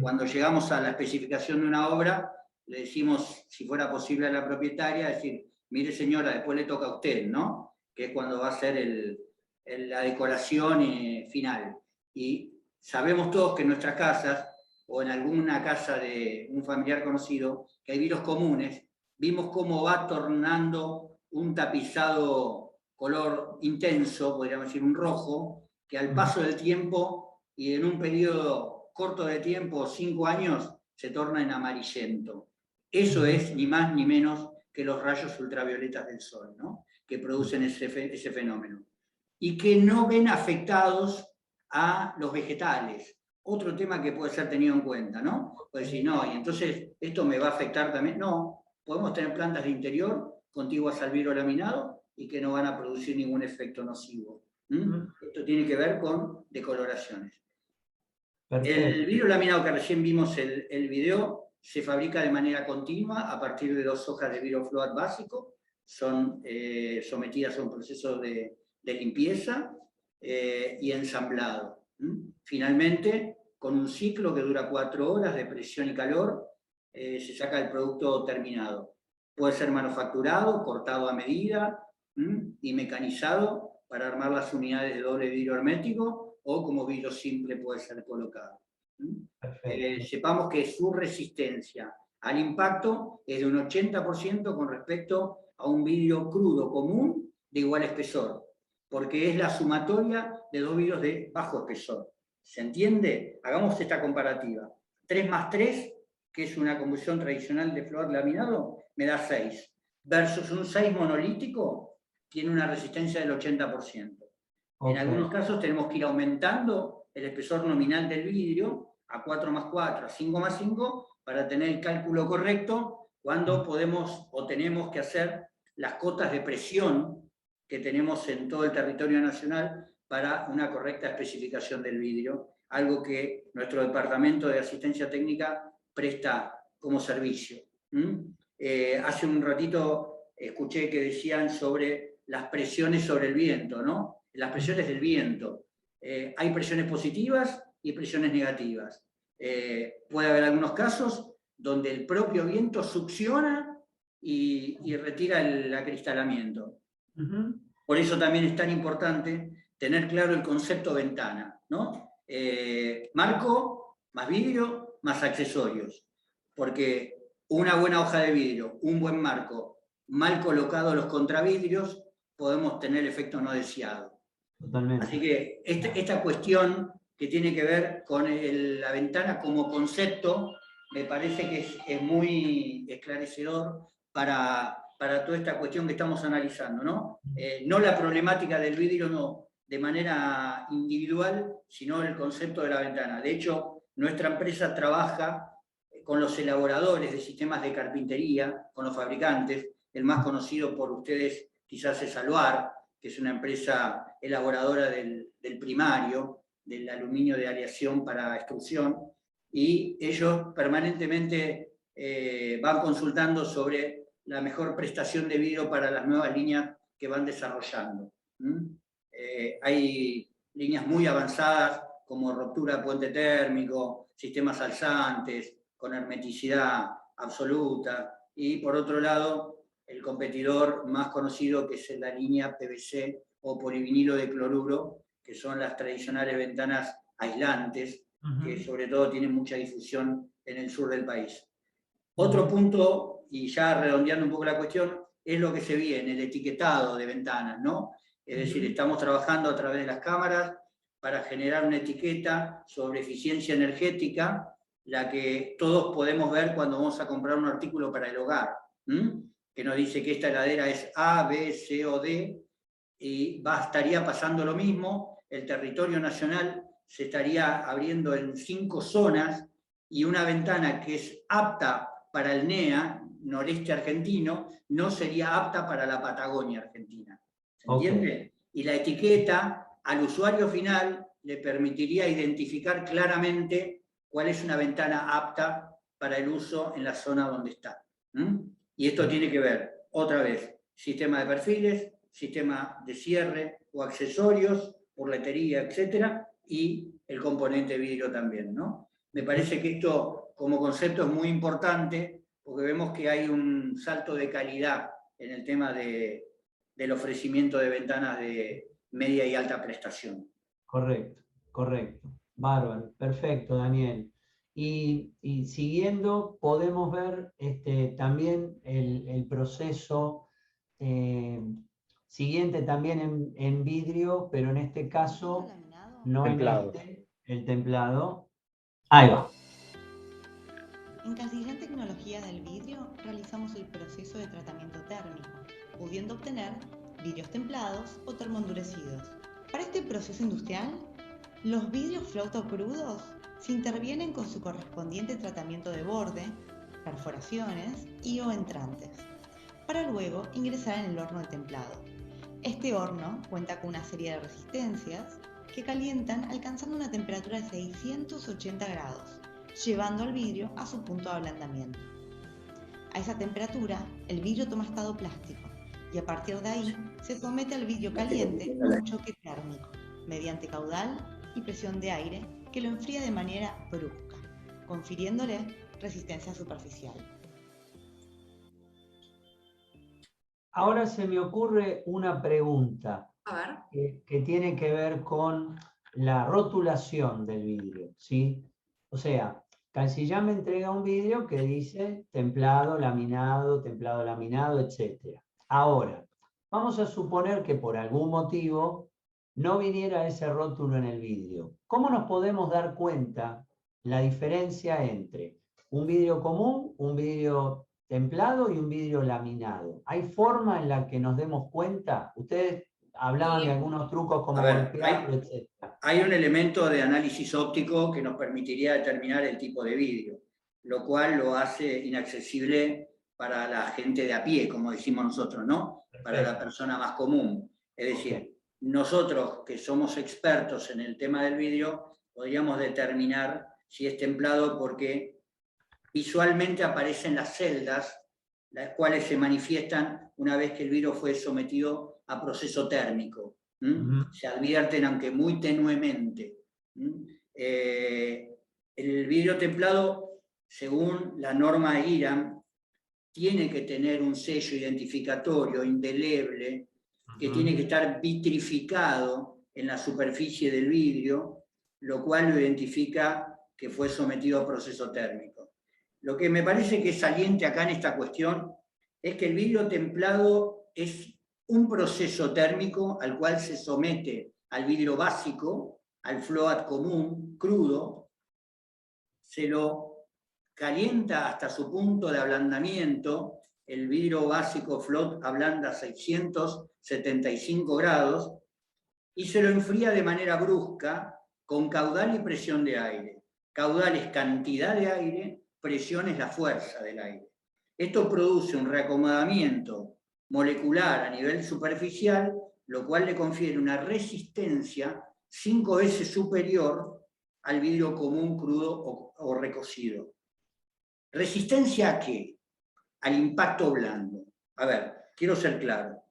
Cuando llegamos a la especificación de una obra, le decimos, si fuera posible a la propietaria, decir, mire señora, después le toca a usted, ¿no? Que es cuando va a ser la decoración final. Y sabemos todos que en nuestras casas, o en alguna casa de un familiar conocido, que hay vidrios comunes, vimos cómo va tornando un tapizado color intenso, podríamos decir un rojo, que al paso del tiempo y en un periodo corto de tiempo, 5 años, se torna en amarillento. Eso es ni más ni menos que los rayos ultravioletas del sol, ¿no? Que producen ese fenómeno. Y que no ven afectados a los vegetales. Otro tema que puede ser tenido en cuenta, ¿no? Pues si no, y entonces esto me va a afectar también. No, podemos tener plantas de interior contiguas al vidrio laminado y que no van a producir ningún efecto nocivo. Esto tiene que ver con decoloraciones. Perfecto. El vidrio laminado que recién vimos el video se fabrica de manera continua a partir de 2 hojas de vidrio float básico, son sometidas a un proceso de limpieza y ensamblado. Finalmente, con un ciclo que dura 4 horas de presión y calor, se saca el producto terminado. Puede ser manufacturado, cortado a medida y mecanizado para armar las unidades de doble vidrio hermético, o como vidrio simple puede ser colocado. Sepamos que su resistencia al impacto es de un 80% con respecto a un vidrio crudo común de igual espesor, porque es la sumatoria de 2 vidrios de bajo espesor. ¿Se entiende? Hagamos esta comparativa. 3 más 3, que es una combustión tradicional de float laminado, me da 6. Versus un 6 monolítico, tiene una resistencia del 80%. En algunos casos tenemos que ir aumentando el espesor nominal del vidrio a 4 más 4, a 5 más 5, para tener el cálculo correcto cuando podemos o tenemos que hacer las cotas de presión que tenemos en todo el territorio nacional para una correcta especificación del vidrio, algo que nuestro departamento de asistencia técnica presta como servicio. Hace un ratito escuché que decían sobre las presiones sobre el viento, ¿no? Las presiones del viento. Hay presiones positivas y presiones negativas. Puede haber algunos casos donde el propio viento succiona y retira el acristalamiento. Por eso también es tan importante tener claro el concepto ventana, ¿no? Marco, más vidrio, más accesorios. Porque una buena hoja de vidrio, un buen marco, mal colocados los contravidrios, podemos tener efecto no deseado. Totalmente. Así que esta cuestión que tiene que ver con la ventana como concepto, me parece que es muy esclarecedor para toda esta cuestión que estamos analizando, ¿no? No la problemática del vidrio, no, de manera individual, sino el concepto de la ventana. De hecho, nuestra empresa trabaja con los elaboradores de sistemas de carpintería, con los fabricantes. El más conocido por ustedes quizás es Aluar, que es una empresa elaboradora del primario, del aluminio de aleación para extrusión, y ellos permanentemente van consultando sobre la mejor prestación de vidrio para las nuevas líneas que van desarrollando. Hay líneas muy avanzadas como ruptura de puente térmico, sistemas alzantes, con hermeticidad absoluta, y por otro lado, el competidor más conocido, que es la línea PVC o polivinilo de cloruro, que son las tradicionales ventanas aislantes, que sobre todo tienen mucha difusión en el sur del país. Otro punto, y ya redondeando un poco la cuestión, es lo que se viene, el etiquetado de ventanas, ¿no? Es decir, estamos trabajando a través de las cámaras para generar una etiqueta sobre eficiencia energética, la que todos podemos ver cuando vamos a comprar un artículo para el hogar, que nos dice que esta heladera es A, B, C o D, y estaría pasando lo mismo. El territorio nacional se estaría abriendo en 5 zonas, y una ventana que es apta para el NEA, noreste argentino, no sería apta para la Patagonia argentina. ¿Se entiende? Okay. Y la etiqueta al usuario final le permitiría identificar claramente cuál es una ventana apta para el uso en la zona donde está. Y esto tiene que ver, otra vez, sistema de perfiles, sistema de cierre o accesorios, porletería, etcétera, y el componente vidrio también, ¿no? Me parece que esto como concepto es muy importante, porque vemos que hay un salto de calidad en el tema del ofrecimiento de ventanas de media y alta prestación. Correcto, correcto. Bárbaro, perfecto, Daniel. Y siguiendo, podemos ver también el proceso siguiente también en vidrio, pero en este caso no templado. El templado. Ahí va. En Cancillán Tecnología del Vidrio realizamos el proceso de tratamiento térmico, pudiendo obtener vidrios templados o termoendurecidos. Para este proceso industrial, los vidrios flauta crudos se intervienen con su correspondiente tratamiento de borde, perforaciones y o entrantes, para luego ingresar en el horno de templado. Este horno cuenta con una serie de resistencias que calientan alcanzando una temperatura de 680 grados, llevando al vidrio a su punto de ablandamiento. A esa temperatura, el vidrio toma estado plástico y a partir de ahí se somete al vidrio caliente a un choque térmico mediante caudal y presión de aire que lo enfría de manera brusca, confiriéndole resistencia superficial. Ahora se me ocurre una pregunta que tiene que ver con la rotulación del vidrio, ¿sí? O sea, Cancillán me entrega un vidrio que dice templado, laminado, etc. Ahora, vamos a suponer que por algún motivo no viniera ese rótulo en el vidrio. ¿Cómo nos podemos dar cuenta la diferencia entre un vidrio común, un vidrio templado y un vidrio laminado? ¿Hay forma en la que nos demos cuenta? Ustedes hablaban de algunos trucos como golpearlo, etc. Hay un elemento de análisis óptico que nos permitiría determinar el tipo de vidrio, lo cual lo hace inaccesible para la gente de a pie, como decimos nosotros, ¿no? Perfecto. Para la persona más común. Es decir, nosotros que somos expertos en el tema del vidrio, podríamos determinar si es templado porque visualmente aparecen las celdas, las cuales se manifiestan una vez que el vidrio fue sometido a proceso térmico. Se advierten, aunque muy tenuemente. El vidrio templado, según la norma IRAM, tiene que tener un sello identificatorio indeleble, que tiene que estar vitrificado en la superficie del vidrio, lo cual lo identifica que fue sometido a proceso térmico. Lo que me parece que es saliente acá en esta cuestión es que el vidrio templado es un proceso térmico al cual se somete al vidrio básico, al float común, crudo, se lo calienta hasta su punto de ablandamiento, el vidrio básico float ablanda a 675 grados, y se lo enfría de manera brusca con caudal y presión de aire. Caudal es cantidad de aire, presión es la fuerza del aire. Esto produce un reacomodamiento molecular a nivel superficial, lo cual le confiere una resistencia 5 veces superior al vidrio común, crudo o recocido. ¿Resistencia a qué? Al impacto blando. A ver, quiero ser claro.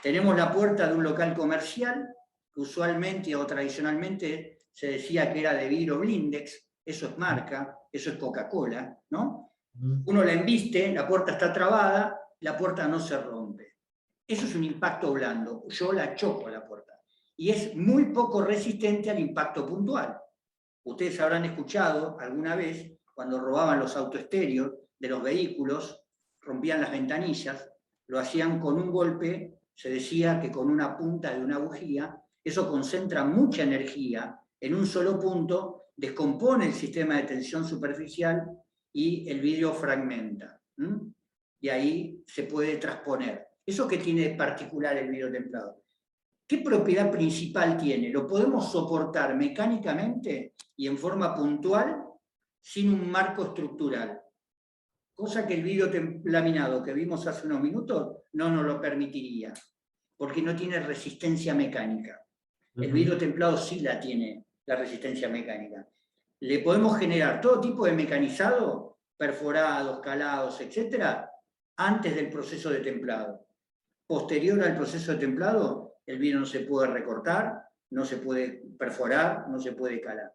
Tenemos la puerta de un local comercial, que usualmente o tradicionalmente se decía que era de vidrio blindex, eso es marca, eso es Coca-Cola, ¿no? Uno la embiste, la puerta está trabada, la puerta no se rompe. Eso es un impacto blando, yo la choco a la puerta. Y es muy poco resistente al impacto puntual. Ustedes habrán escuchado alguna vez, cuando robaban los autoestéreos de los vehículos, rompían las ventanillas, lo hacían con un golpe, se decía que con una punta de una bujía, eso concentra mucha energía en un solo punto, descompone el sistema de tensión superficial y el vidrio fragmenta. Y ahí se puede transponer. ¿Eso qué tiene de particular el vidrio templado? ¿Qué propiedad principal tiene? Lo podemos soportar mecánicamente y en forma puntual sin un marco estructural. Cosa que el vidrio laminado que vimos hace unos minutos no nos lo permitiría, porque no tiene resistencia mecánica. El vidrio templado sí la tiene, la resistencia mecánica. Le podemos generar todo tipo de mecanizado, perforados, calados, etc., antes del proceso de templado. Posterior al proceso de templado, el vidrio no se puede recortar, no se puede perforar, no se puede calar.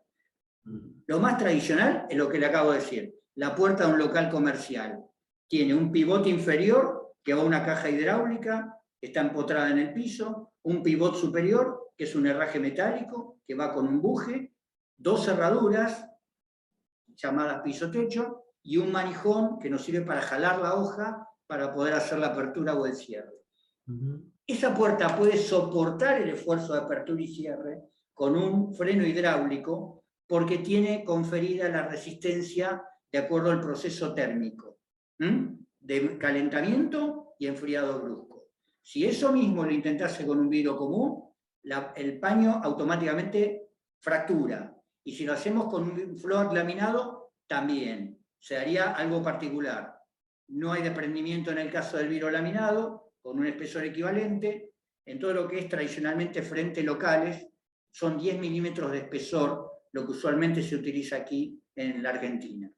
Lo más tradicional es lo que le acabo de decir. La puerta de un local comercial tiene un pivote inferior que va a una caja hidráulica, está empotrada en el piso, un pivote superior, que es un herraje metálico, que va con un buje, 2 cerraduras, llamadas piso-techo, y un manijón que nos sirve para jalar la hoja para poder hacer la apertura o el cierre. Esa puerta puede soportar el esfuerzo de apertura y cierre con un freno hidráulico porque tiene conferida la resistencia de acuerdo al proceso térmico, de calentamiento y enfriado brusco. Si eso mismo lo intentase con un vidrio común, el paño automáticamente fractura. Y si lo hacemos con un float laminado, también. Se haría algo particular. No hay desprendimiento en el caso del vidrio laminado, con un espesor equivalente. En todo lo que es tradicionalmente frentes locales, son 10 milímetros de espesor, lo que usualmente se utiliza aquí en la Argentina.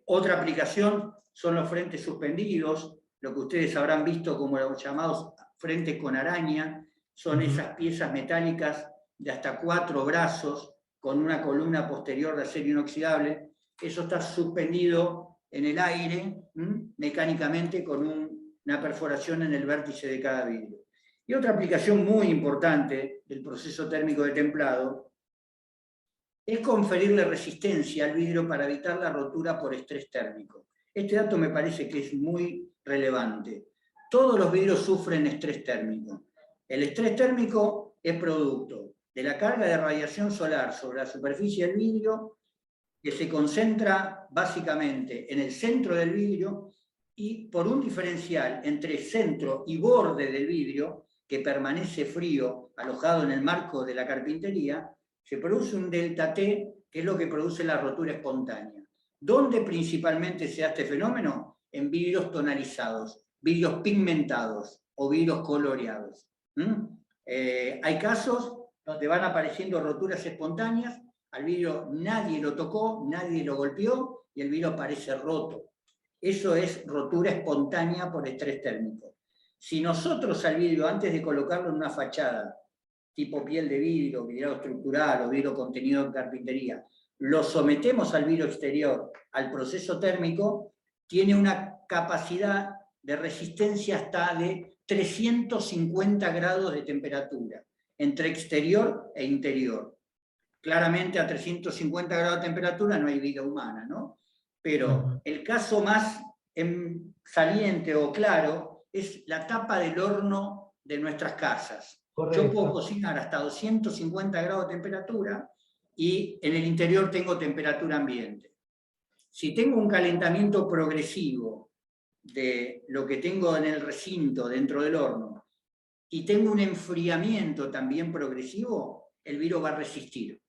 Otra aplicación son los frentes suspendidos, lo que ustedes habrán visto como los llamados frentes con araña, son esas piezas metálicas de hasta 4 brazos, con una columna posterior de acero inoxidable. Eso está suspendido en el aire, mecánicamente, con una perforación en el vértice de cada vidrio. Y otra aplicación muy importante del proceso térmico de templado es conferirle resistencia al vidrio para evitar la rotura por estrés térmico. Este dato me parece que es muy relevante. Todos los vidrios sufren estrés térmico. El estrés térmico es producto de la carga de radiación solar sobre la superficie del vidrio, que se concentra básicamente en el centro del vidrio y por un diferencial entre centro y borde del vidrio, que permanece frío, alojado en el marco de la carpintería, se produce un delta T, que es lo que produce la rotura espontánea. ¿Dónde principalmente se da este fenómeno? En vidrios tonalizados, vidrios pigmentados o vidrios coloreados. Hay casos donde van apareciendo roturas espontáneas, al vidrio nadie lo tocó, nadie lo golpeó y el vidrio aparece roto. Eso es rotura espontánea por estrés térmico. Si nosotros al vidrio, antes de colocarlo en una fachada, tipo piel de vidrio, vidrio estructural o vidrio contenido en carpintería, lo sometemos al vidrio exterior, al proceso térmico, tiene una capacidad de resistencia hasta de 350 grados de temperatura, entre exterior e interior. claramente a 350 grados de temperatura no hay vida humana, ¿no? Pero el caso más saliente o claro es la tapa del horno de nuestras casas. Correcto. Yo puedo cocinar hasta 250 grados de temperatura y en el interior tengo temperatura ambiente. Si tengo un calentamiento progresivo de lo que tengo en el recinto dentro del horno y tengo un enfriamiento también progresivo, el vidrio va a resistir.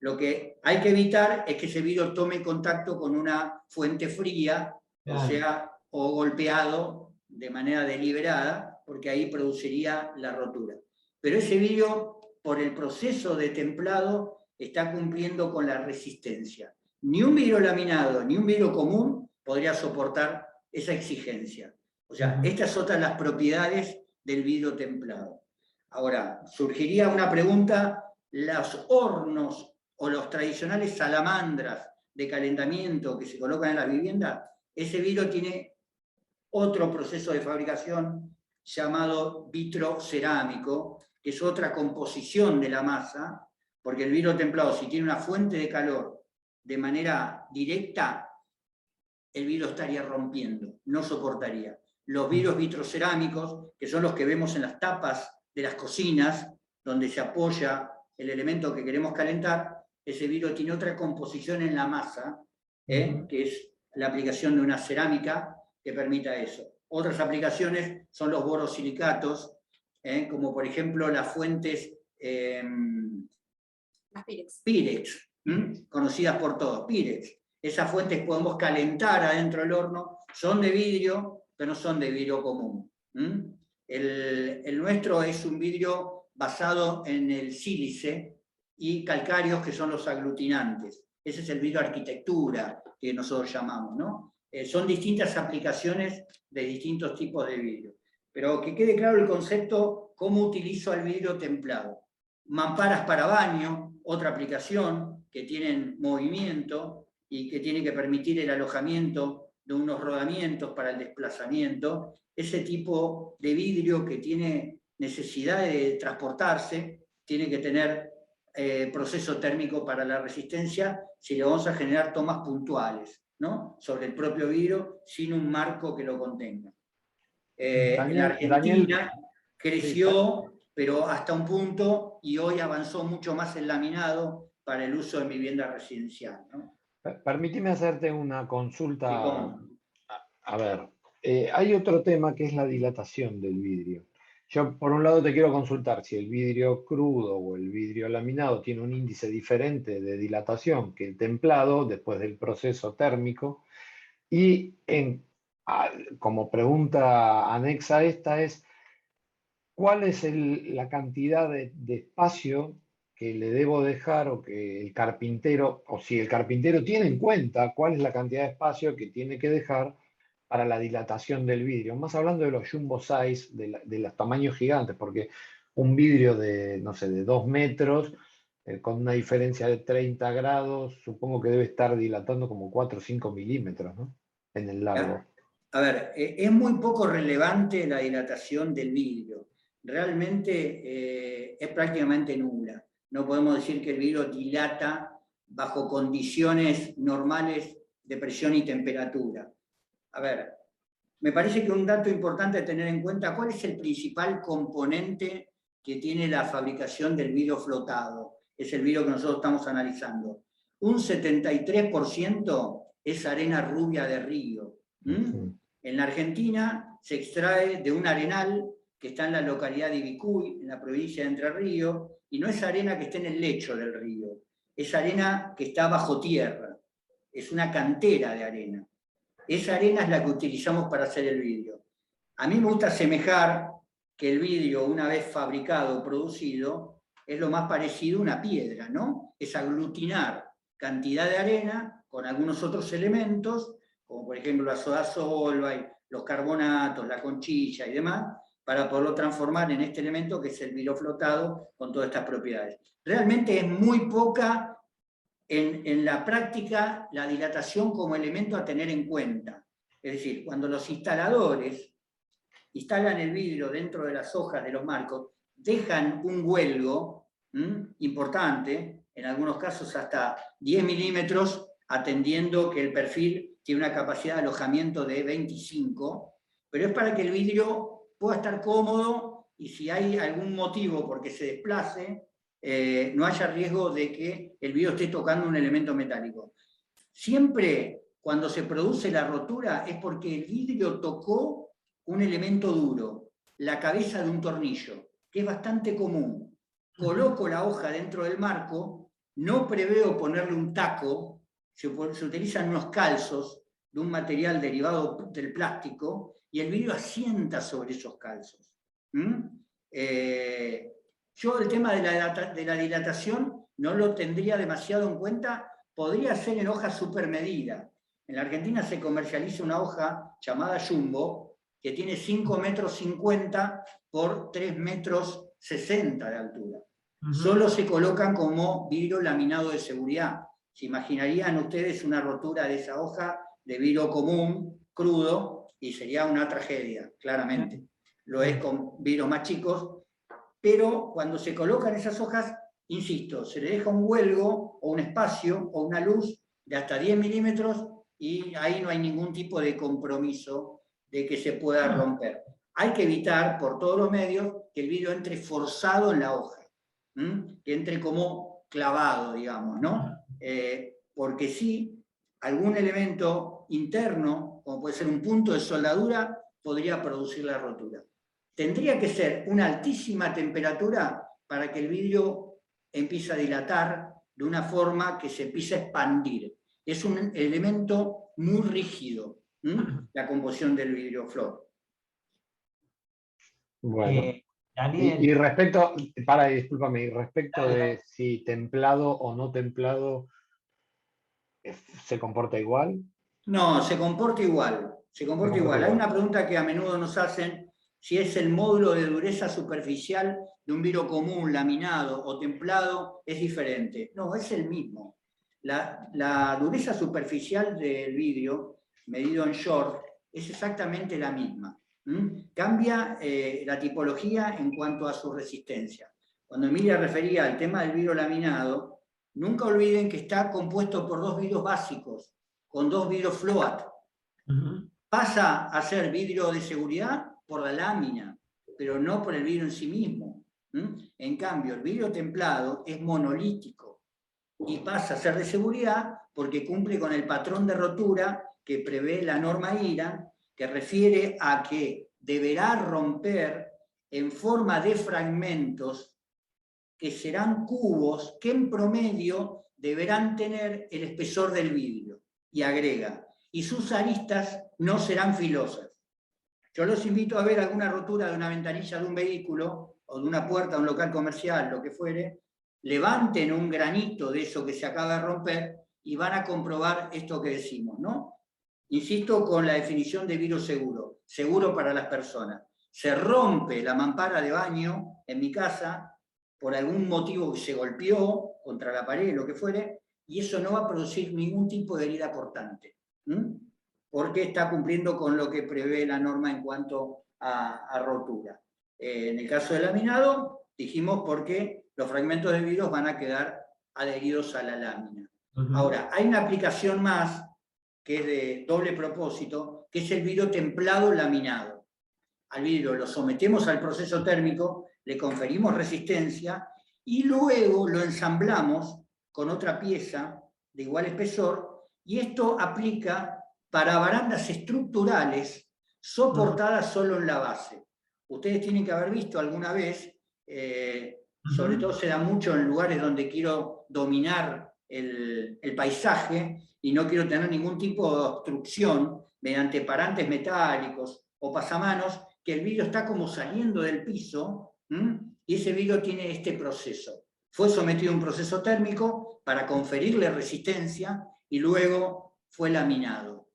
Lo que hay que evitar es que ese vidrio tome contacto con una fuente fría, claro, o golpeado de manera deliberada, porque ahí produciría la rotura. Pero ese vidrio, por el proceso de templado, está cumpliendo con la resistencia. Ni un vidrio laminado, ni un vidrio común podría soportar esa exigencia. O sea, estas son todas las propiedades del vidrio templado. Ahora, surgiría una pregunta: ¿los hornos o los tradicionales salamandras de calentamiento que se colocan en las viviendas, ese vidrio tiene otro proceso de fabricación llamado vitrocerámico, que es otra composición de la masa, porque el vidrio templado, si tiene una fuente de calor de manera directa, el vidrio estaría rompiendo, no soportaría. Los vidrios vitrocerámicos, que son los que vemos en las tapas de las cocinas, donde se apoya el elemento que queremos calentar, ese vidrio tiene otra composición en la masa, que es la aplicación de una cerámica que permita eso. Otras aplicaciones son los borosilicatos, como por ejemplo las fuentes las Pirex, conocidas por todos, Pirex. Esas fuentes podemos calentar adentro del horno, son de vidrio, pero no son de vidrio común. El nuestro es un vidrio basado en el sílice y calcáreos, que son los aglutinantes. Ese es el vidrio arquitectura que nosotros llamamos, ¿no? Son distintas aplicaciones de distintos tipos de vidrio. Pero que quede claro el concepto, cómo utilizo el vidrio templado. Mamparas para baño, otra aplicación que tienen movimiento y que tiene que permitir el alojamiento de unos rodamientos para el desplazamiento. Ese tipo de vidrio que tiene necesidad de transportarse, tiene que tener proceso térmico para la resistencia, si le vamos a generar tomas puntuales, ¿no?, sobre el propio vidrio, sin un marco que lo contenga. En Argentina creció, pero hasta un punto, y hoy avanzó mucho más el laminado para el uso en vivienda residencial, ¿no? Permíteme hacerte una consulta. A ver, hay otro tema que es la dilatación del vidrio. Yo, por un lado, te quiero consultar si el vidrio crudo o el vidrio laminado tiene un índice diferente de dilatación que el templado después del proceso térmico. Y como pregunta anexa a esta es, ¿cuál es la cantidad de espacio que le debo dejar, o que el carpintero, o si el carpintero tiene en cuenta cuál es la cantidad de espacio que tiene que dejar para la dilatación del vidrio? Más hablando de los jumbo size, de los tamaños gigantes, porque un vidrio de, no sé, de 2 metros, con una diferencia de 30 grados, supongo que debe estar dilatando como 4 o 5 milímetros, ¿no?, en el largo. A ver, es muy poco relevante la dilatación del vidrio. Realmente es prácticamente nula. No podemos decir que el vidrio dilata bajo condiciones normales de presión y temperatura. A ver, me parece que un dato importante a tener en cuenta: ¿cuál es el principal componente que tiene la fabricación del vidrio flotado? Es el vidrio que nosotros estamos analizando. Un 73% es arena rubia de río. En la Argentina se extrae de un arenal que está en la localidad de Ibicuy, en la provincia de Entre Ríos, y no es arena que esté en el lecho del río, es arena que está bajo tierra, es una cantera de arena. Esa arena es la que utilizamos para hacer el vidrio. A mí me gusta asemejar que el vidrio, una vez fabricado, producido, es lo más parecido a una piedra, ¿no? Es aglutinar cantidad de arena con algunos otros elementos, como por ejemplo la soda solvay, los carbonatos, la conchilla y demás, para poderlo transformar en este elemento que es el vidrio flotado con todas estas propiedades. Realmente es muy poca en la práctica la dilatación como elemento a tener en cuenta. Es decir, cuando los instaladores instalan el vidrio dentro de las hojas de los marcos, dejan un huelgo importante, en algunos casos hasta 10 milímetros, atendiendo que el perfil tiene una capacidad de alojamiento de 25, pero es para que el vidrio pueda estar cómodo y si hay algún motivo porque se desplace, no haya riesgo de que el vidrio esté tocando un elemento metálico. Siempre cuando se produce la rotura es porque el vidrio tocó un elemento duro, la cabeza de un tornillo, que es bastante común. Coloco la hoja dentro del marco, no preveo ponerle un taco, se utilizan unos calzos de un material derivado del plástico y el vidrio asienta sobre esos calzos. Yo el tema de la dilatación no lo tendría demasiado en cuenta, podría ser en hoja supermedida. En la Argentina se comercializa una hoja llamada Jumbo, que tiene 5,50 metros por 3,60 metros de altura. Solo se colocan como vidrio laminado de seguridad. Se imaginarían ustedes una rotura de esa hoja de vidrio común, crudo, y sería una tragedia, claramente. Lo es con vidrios más chicos, pero cuando se colocan esas hojas, insisto, se le deja un huelgo o un espacio o una luz de hasta 10 milímetros y ahí no hay ningún tipo de compromiso de que se pueda romper. Hay que evitar por todos los medios que el vidrio entre forzado en la hoja, que entre como clavado, digamos, ¿no? Porque sí, algún elemento interno, como puede ser un punto de soldadura, podría producir la rotura. Tendría que ser una altísima temperatura para que el vidrio empiece a dilatar de una forma que se empiece a expandir. Es un elemento muy rígido, la composición del vidrio Flor. Bueno. Daniel. Y respecto, discúlpame, y respecto de si templado o no templado, ¿se comporta igual? No, se comporta igual. Se comporta igual. Hay una pregunta que a menudo nos hacen, si es el módulo de dureza superficial de un vidrio laminado o templado, es diferente. No, es el mismo. La dureza superficial del vidrio, medido en short, es exactamente la misma. Cambia la tipología en cuanto a su resistencia. Cuando Emilia refería al tema del vidrio laminado, nunca olviden que está compuesto por dos vidrios básicos, con dos vidrios float. Pasa a ser vidrio de seguridad por la lámina, pero no por el vidrio en sí mismo. En cambio, el vidrio templado es monolítico y pasa a ser de seguridad porque cumple con el patrón de rotura que prevé la norma IRA, que refiere a que deberá romper en forma de fragmentos que serán cubos que en promedio deberán tener el espesor del vidrio. Y agrega, y sus aristas no serán filosas. Yo los invito a ver alguna rotura de una ventanilla de un vehículo o de una puerta de un local comercial, lo que fuere, levanten un granito de eso que se acaba de romper y van a comprobar esto que decimos, ¿no? Insisto con la definición de vidrio seguro, seguro para las personas. Se rompe la mampara de baño en mi casa por algún motivo que se golpeó contra la pared, lo que fuere, y eso no va a producir ningún tipo de herida cortante, porque está cumpliendo con lo que prevé la norma en cuanto a rotura. En el caso del laminado, dijimos porque los fragmentos de vidrio van a quedar adheridos a la lámina. Ahora, hay una aplicación más que es de doble propósito, que es el vidrio templado laminado. Al vidrio lo sometemos al proceso térmico, le conferimos resistencia y luego lo ensamblamos con otra pieza de igual espesor, y esto aplica para barandas estructurales soportadas solo en la base. Ustedes tienen que haber visto alguna vez, sobre todo se da mucho en lugares donde quiero dominar el paisaje y no quiero tener ningún tipo de obstrucción mediante parantes metálicos o pasamanos, que el vidrio está como saliendo del piso, y ese vidrio tiene este proceso. Fue sometido a un proceso térmico para conferirle resistencia y luego fue laminado.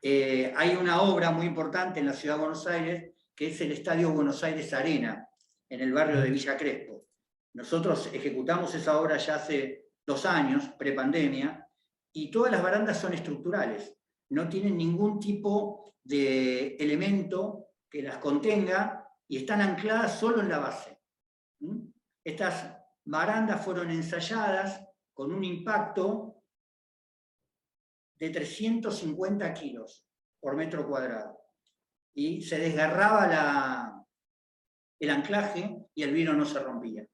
Hay una obra muy importante en la ciudad de Buenos Aires, que es el Estadio Buenos Aires Arena, en el barrio de Villa Crespo. Nosotros ejecutamos esa obra ya hace 2 años, prepandemia, y todas las barandas son estructurales. No tienen ningún tipo de elemento que las contenga y están ancladas solo en la base. Estas barandas fueron ensayadas con un impacto de 350 kilos por metro cuadrado. Y se desgarraba el anclaje y el vidrio no se rompía.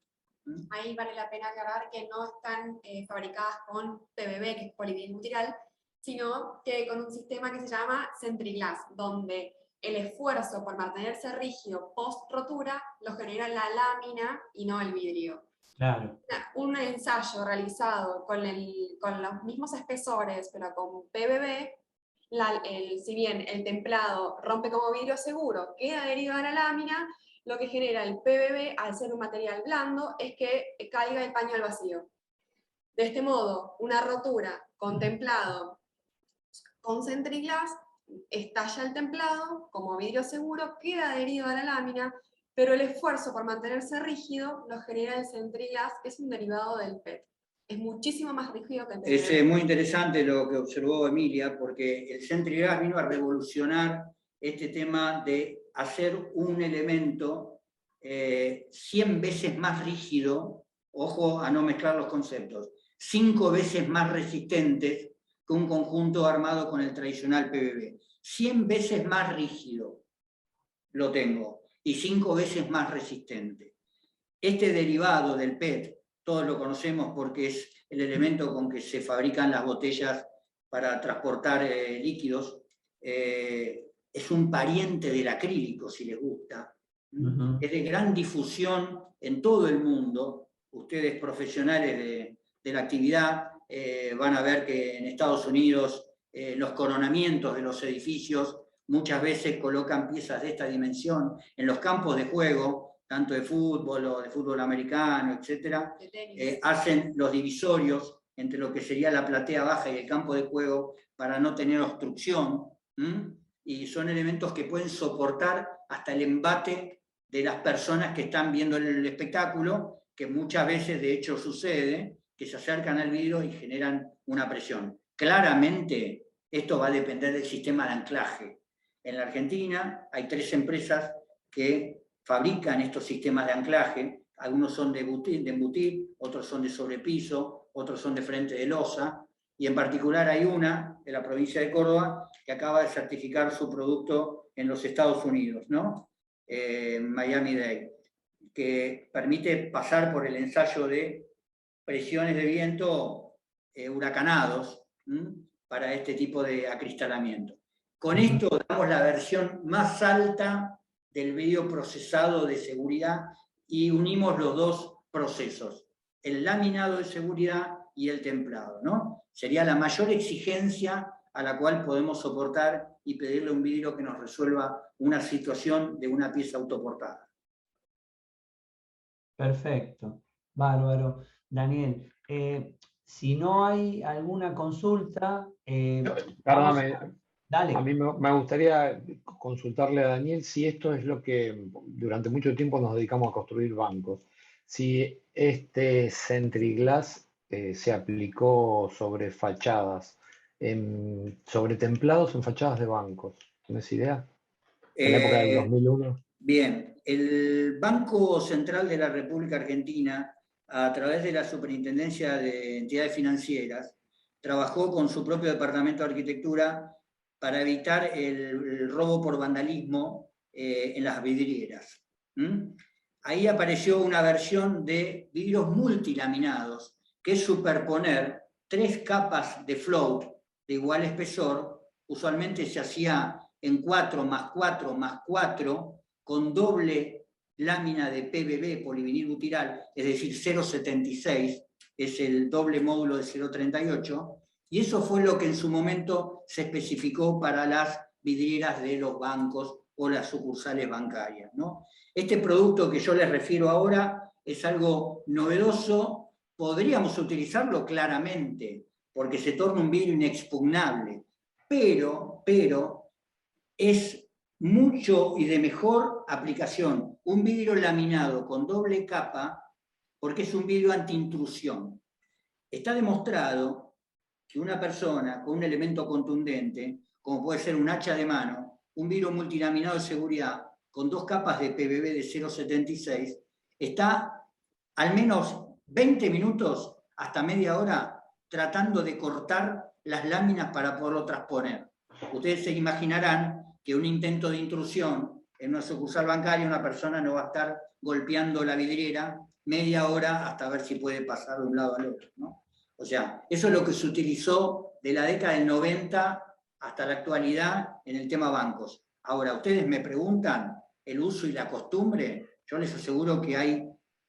Ahí vale la pena aclarar que no están fabricadas con PVB, que es polivinilbutirol, sino que con un sistema que se llama Centriglass, donde el esfuerzo por mantenerse rígido post rotura lo genera la lámina y no el vidrio. Claro. Un ensayo realizado con los mismos espesores, pero con PVB, si bien el templado rompe como vidrio seguro, queda adherido a la lámina, lo que genera el PVB, al ser un material blando, es que caiga el paño al vacío. De este modo, una rotura con templado con Centriglass estalla el templado, como vidrio seguro, queda adherido a la lámina, pero el esfuerzo por mantenerse rígido lo genera el Centriglass, que es un derivado del PET. Es muchísimo más rígido que el PET. Es muy interesante lo que observó Emilia, porque el Centriglass vino a revolucionar este tema de hacer un elemento 100 veces más rígido, ojo a no mezclar los conceptos, 5 veces más resistentes que un conjunto armado con el tradicional PVB. 100 veces más rígido lo tengo y 5 veces más resistente. Este derivado del PET, todos lo conocemos porque es el elemento con que se fabrican las botellas para transportar líquidos, es un pariente del acrílico, si les gusta. Es de gran difusión en todo el mundo. Ustedes profesionales de la actividad van a ver que en Estados Unidos los coronamientos de los edificios muchas veces colocan piezas de esta dimensión en los campos de juego, tanto de fútbol o de fútbol americano, etc. Hacen los divisorios entre lo que sería la platea baja y el campo de juego para no tener obstrucción, y son elementos que pueden soportar hasta el embate de las personas que están viendo el espectáculo, que muchas veces de hecho sucede, que se acercan al vidrio y generan una presión. Claramente esto va a depender del sistema de anclaje. En la Argentina hay 3 empresas que fabrican estos sistemas de anclaje, algunos son de embutir, otros son de sobrepiso, otros son de frente de losa, y en particular hay una de la provincia de Córdoba que acaba de certificar su producto en los Estados Unidos, ¿no? Miami-Dade, que permite pasar por el ensayo de presiones de viento huracanados para este tipo de acristalamiento. Con esto damos la versión más alta del vidrio procesado de seguridad y unimos los dos procesos, el laminado de seguridad y el templado, ¿no? Sería la mayor exigencia a la cual podemos soportar y pedirle a un vidrio que nos resuelva una situación de una pieza autoportada. Perfecto, bárbaro. Daniel, si no hay alguna consulta... Perdóname, dale. A mí me gustaría consultarle a Daniel si esto es lo que durante mucho tiempo nos dedicamos a construir bancos. Si este Centriglass se aplicó sobre fachadas, sobre templados en fachadas de bancos. ¿Tienes idea? En la época del 2001. Bien, el Banco Central de la República Argentina, a través de la Superintendencia de Entidades Financieras, trabajó con su propio departamento de arquitectura para evitar el robo por vandalismo en las vidrieras. Ahí apareció una versión de vidrios multilaminados, que es superponer 3 capas de float de igual espesor, usualmente se hacía en 4 más 4 más 4, con doble lámina de PVB, polivinilbutirol, es decir, 0,76, es el doble módulo de 0,38, y eso fue lo que en su momento se especificó para las vidrieras de los bancos o las sucursales bancarias, ¿no? Este producto que yo les refiero ahora es algo novedoso, podríamos utilizarlo claramente, porque se torna un vidrio inexpugnable, pero es mucho y de mejor aplicación un vidrio laminado con doble capa, porque es un vidrio antiintrusión. Está demostrado que una persona con un elemento contundente, como puede ser un hacha de mano, un vidrio multilaminado de seguridad con 2 capas de PVB de 0,76, está al menos 20 minutos hasta media hora tratando de cortar las láminas para poderlo transponer. Ustedes se imaginarán que un intento de intrusión en una sucursal bancaria, una persona no va a estar golpeando la vidriera media hora hasta ver si puede pasar de un lado al otro, ¿no? O sea, eso es lo que se utilizó de la década del 90 hasta la actualidad en el tema bancos. Ahora, ustedes me preguntan el uso y la costumbre, yo les aseguro que hay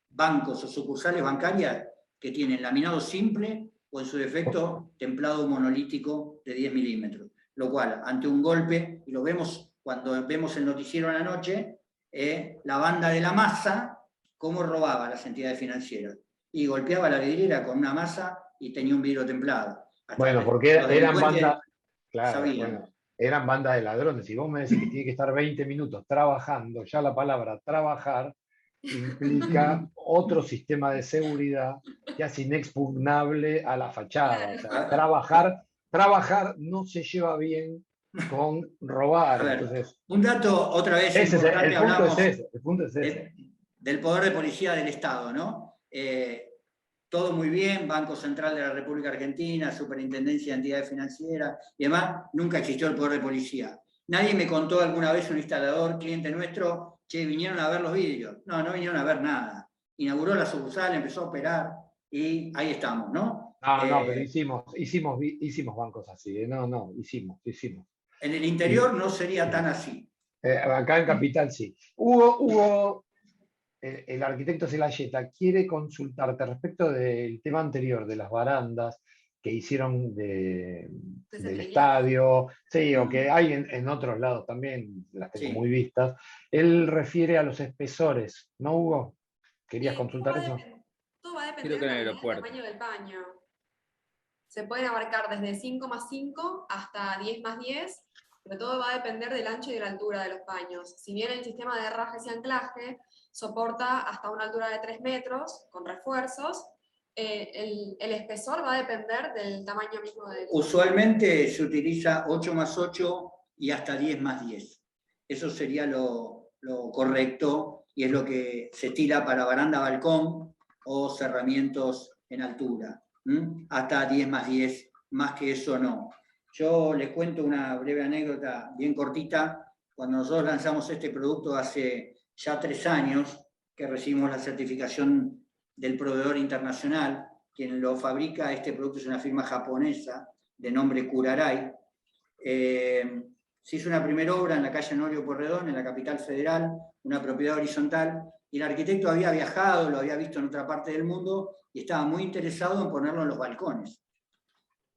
bancos o sucursales bancarias que tienen laminado simple o en su defecto templado monolítico de 10 milímetros. Lo cual, ante un golpe, y lo vemos cuando vemos el noticiero en la noche, la banda de la masa, cómo robaba a las entidades financieras. Y golpeaba la vidriera con una masa y tenía un vidrio templado. Bueno, porque eran bandas, claro, sabían. bueno, eran bandas de ladrones. Si vos me decís que tiene que estar 20 minutos trabajando, ya la palabra trabajar implica otro sistema de seguridad que hace inexpugnable a la fachada. O sea, trabajar no se lleva bien con robar. A ver, entonces, un dato, otra vez ese importante, el punto hablamos es ese, el punto es ese. del poder de policía del Estado, ¿no? Todo muy bien, Banco Central de la República Argentina, Superintendencia de Entidades Financieras y demás, nunca existió el poder de policía. Nadie me contó alguna vez un instalador, cliente nuestro, che, vinieron a ver los vidrios. No, no vinieron a ver nada. Inauguró la sucursal, empezó a operar y ahí estamos, ¿no? No, pero hicimos bancos así, hicimos. En el interior no sería tan así. Acá en Capital sí. Hugo, el arquitecto Celayeta quiere consultarte respecto del tema anterior, de las barandas que hicieron del estadio, sí, o que hay en otros lados también, las tengo muy vistas. Él refiere a los espesores, ¿no, Hugo? ¿Querías consultar eso? Todo va a depender del tamaño del paño. Se pueden abarcar desde 5+5 hasta 10+10, pero todo va a depender del ancho y de la altura de los paños. Si bien el sistema de herrajes y anclaje soporta hasta una altura de 3 metros, con refuerzos, el espesor va a depender del tamaño mismo del... Usualmente se utiliza 8+8 y hasta 10+10. Eso sería lo correcto y es lo que se tira para baranda, balcón o cerramientos en altura. Hasta 10+10, más que eso no. Yo les cuento una breve anécdota bien cortita. Cuando nosotros lanzamos este producto hace ya 3 años, que recibimos la certificación del proveedor internacional, quien lo fabrica, este producto es una firma japonesa de nombre Kuraray. Se hizo una primera obra en la calle Honorio Porredón, en la capital federal, una propiedad horizontal, y el arquitecto había viajado, lo había visto en otra parte del mundo, y estaba muy interesado en ponerlo en los balcones.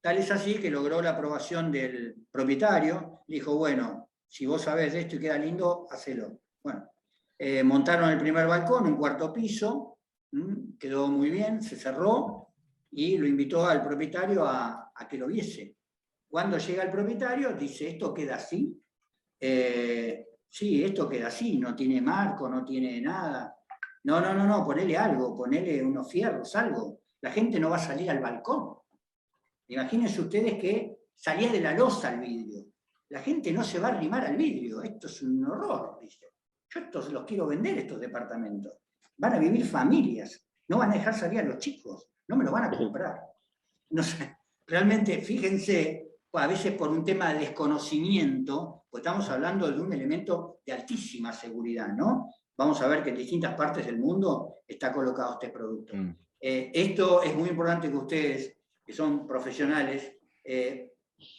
Tal es así que logró la aprobación del propietario, dijo, bueno, si vos sabés de esto y queda lindo, hacelo. Bueno, montaron el primer balcón, un 4º piso, quedó muy bien, se cerró, y lo invitó al propietario a que lo viese. Cuando llega el propietario, dice, ¿esto queda así? Sí, esto queda así, no tiene marco, no tiene nada. No, ponele algo, ponele unos fierros, algo. La gente no va a salir al balcón. Imagínense ustedes que salía de la losa el vidrio. La gente no se va a arrimar al vidrio, esto es un horror, dice. Yo estos los quiero vender, estos departamentos. Van a vivir familias, no van a dejar salir a los chicos, no me lo van a comprar. No sé, realmente, fíjense, a veces por un tema de desconocimiento, pues estamos hablando de un elemento de altísima seguridad, ¿no? Vamos a ver que en distintas partes del mundo está colocado este producto. Esto es muy importante que ustedes, que son profesionales,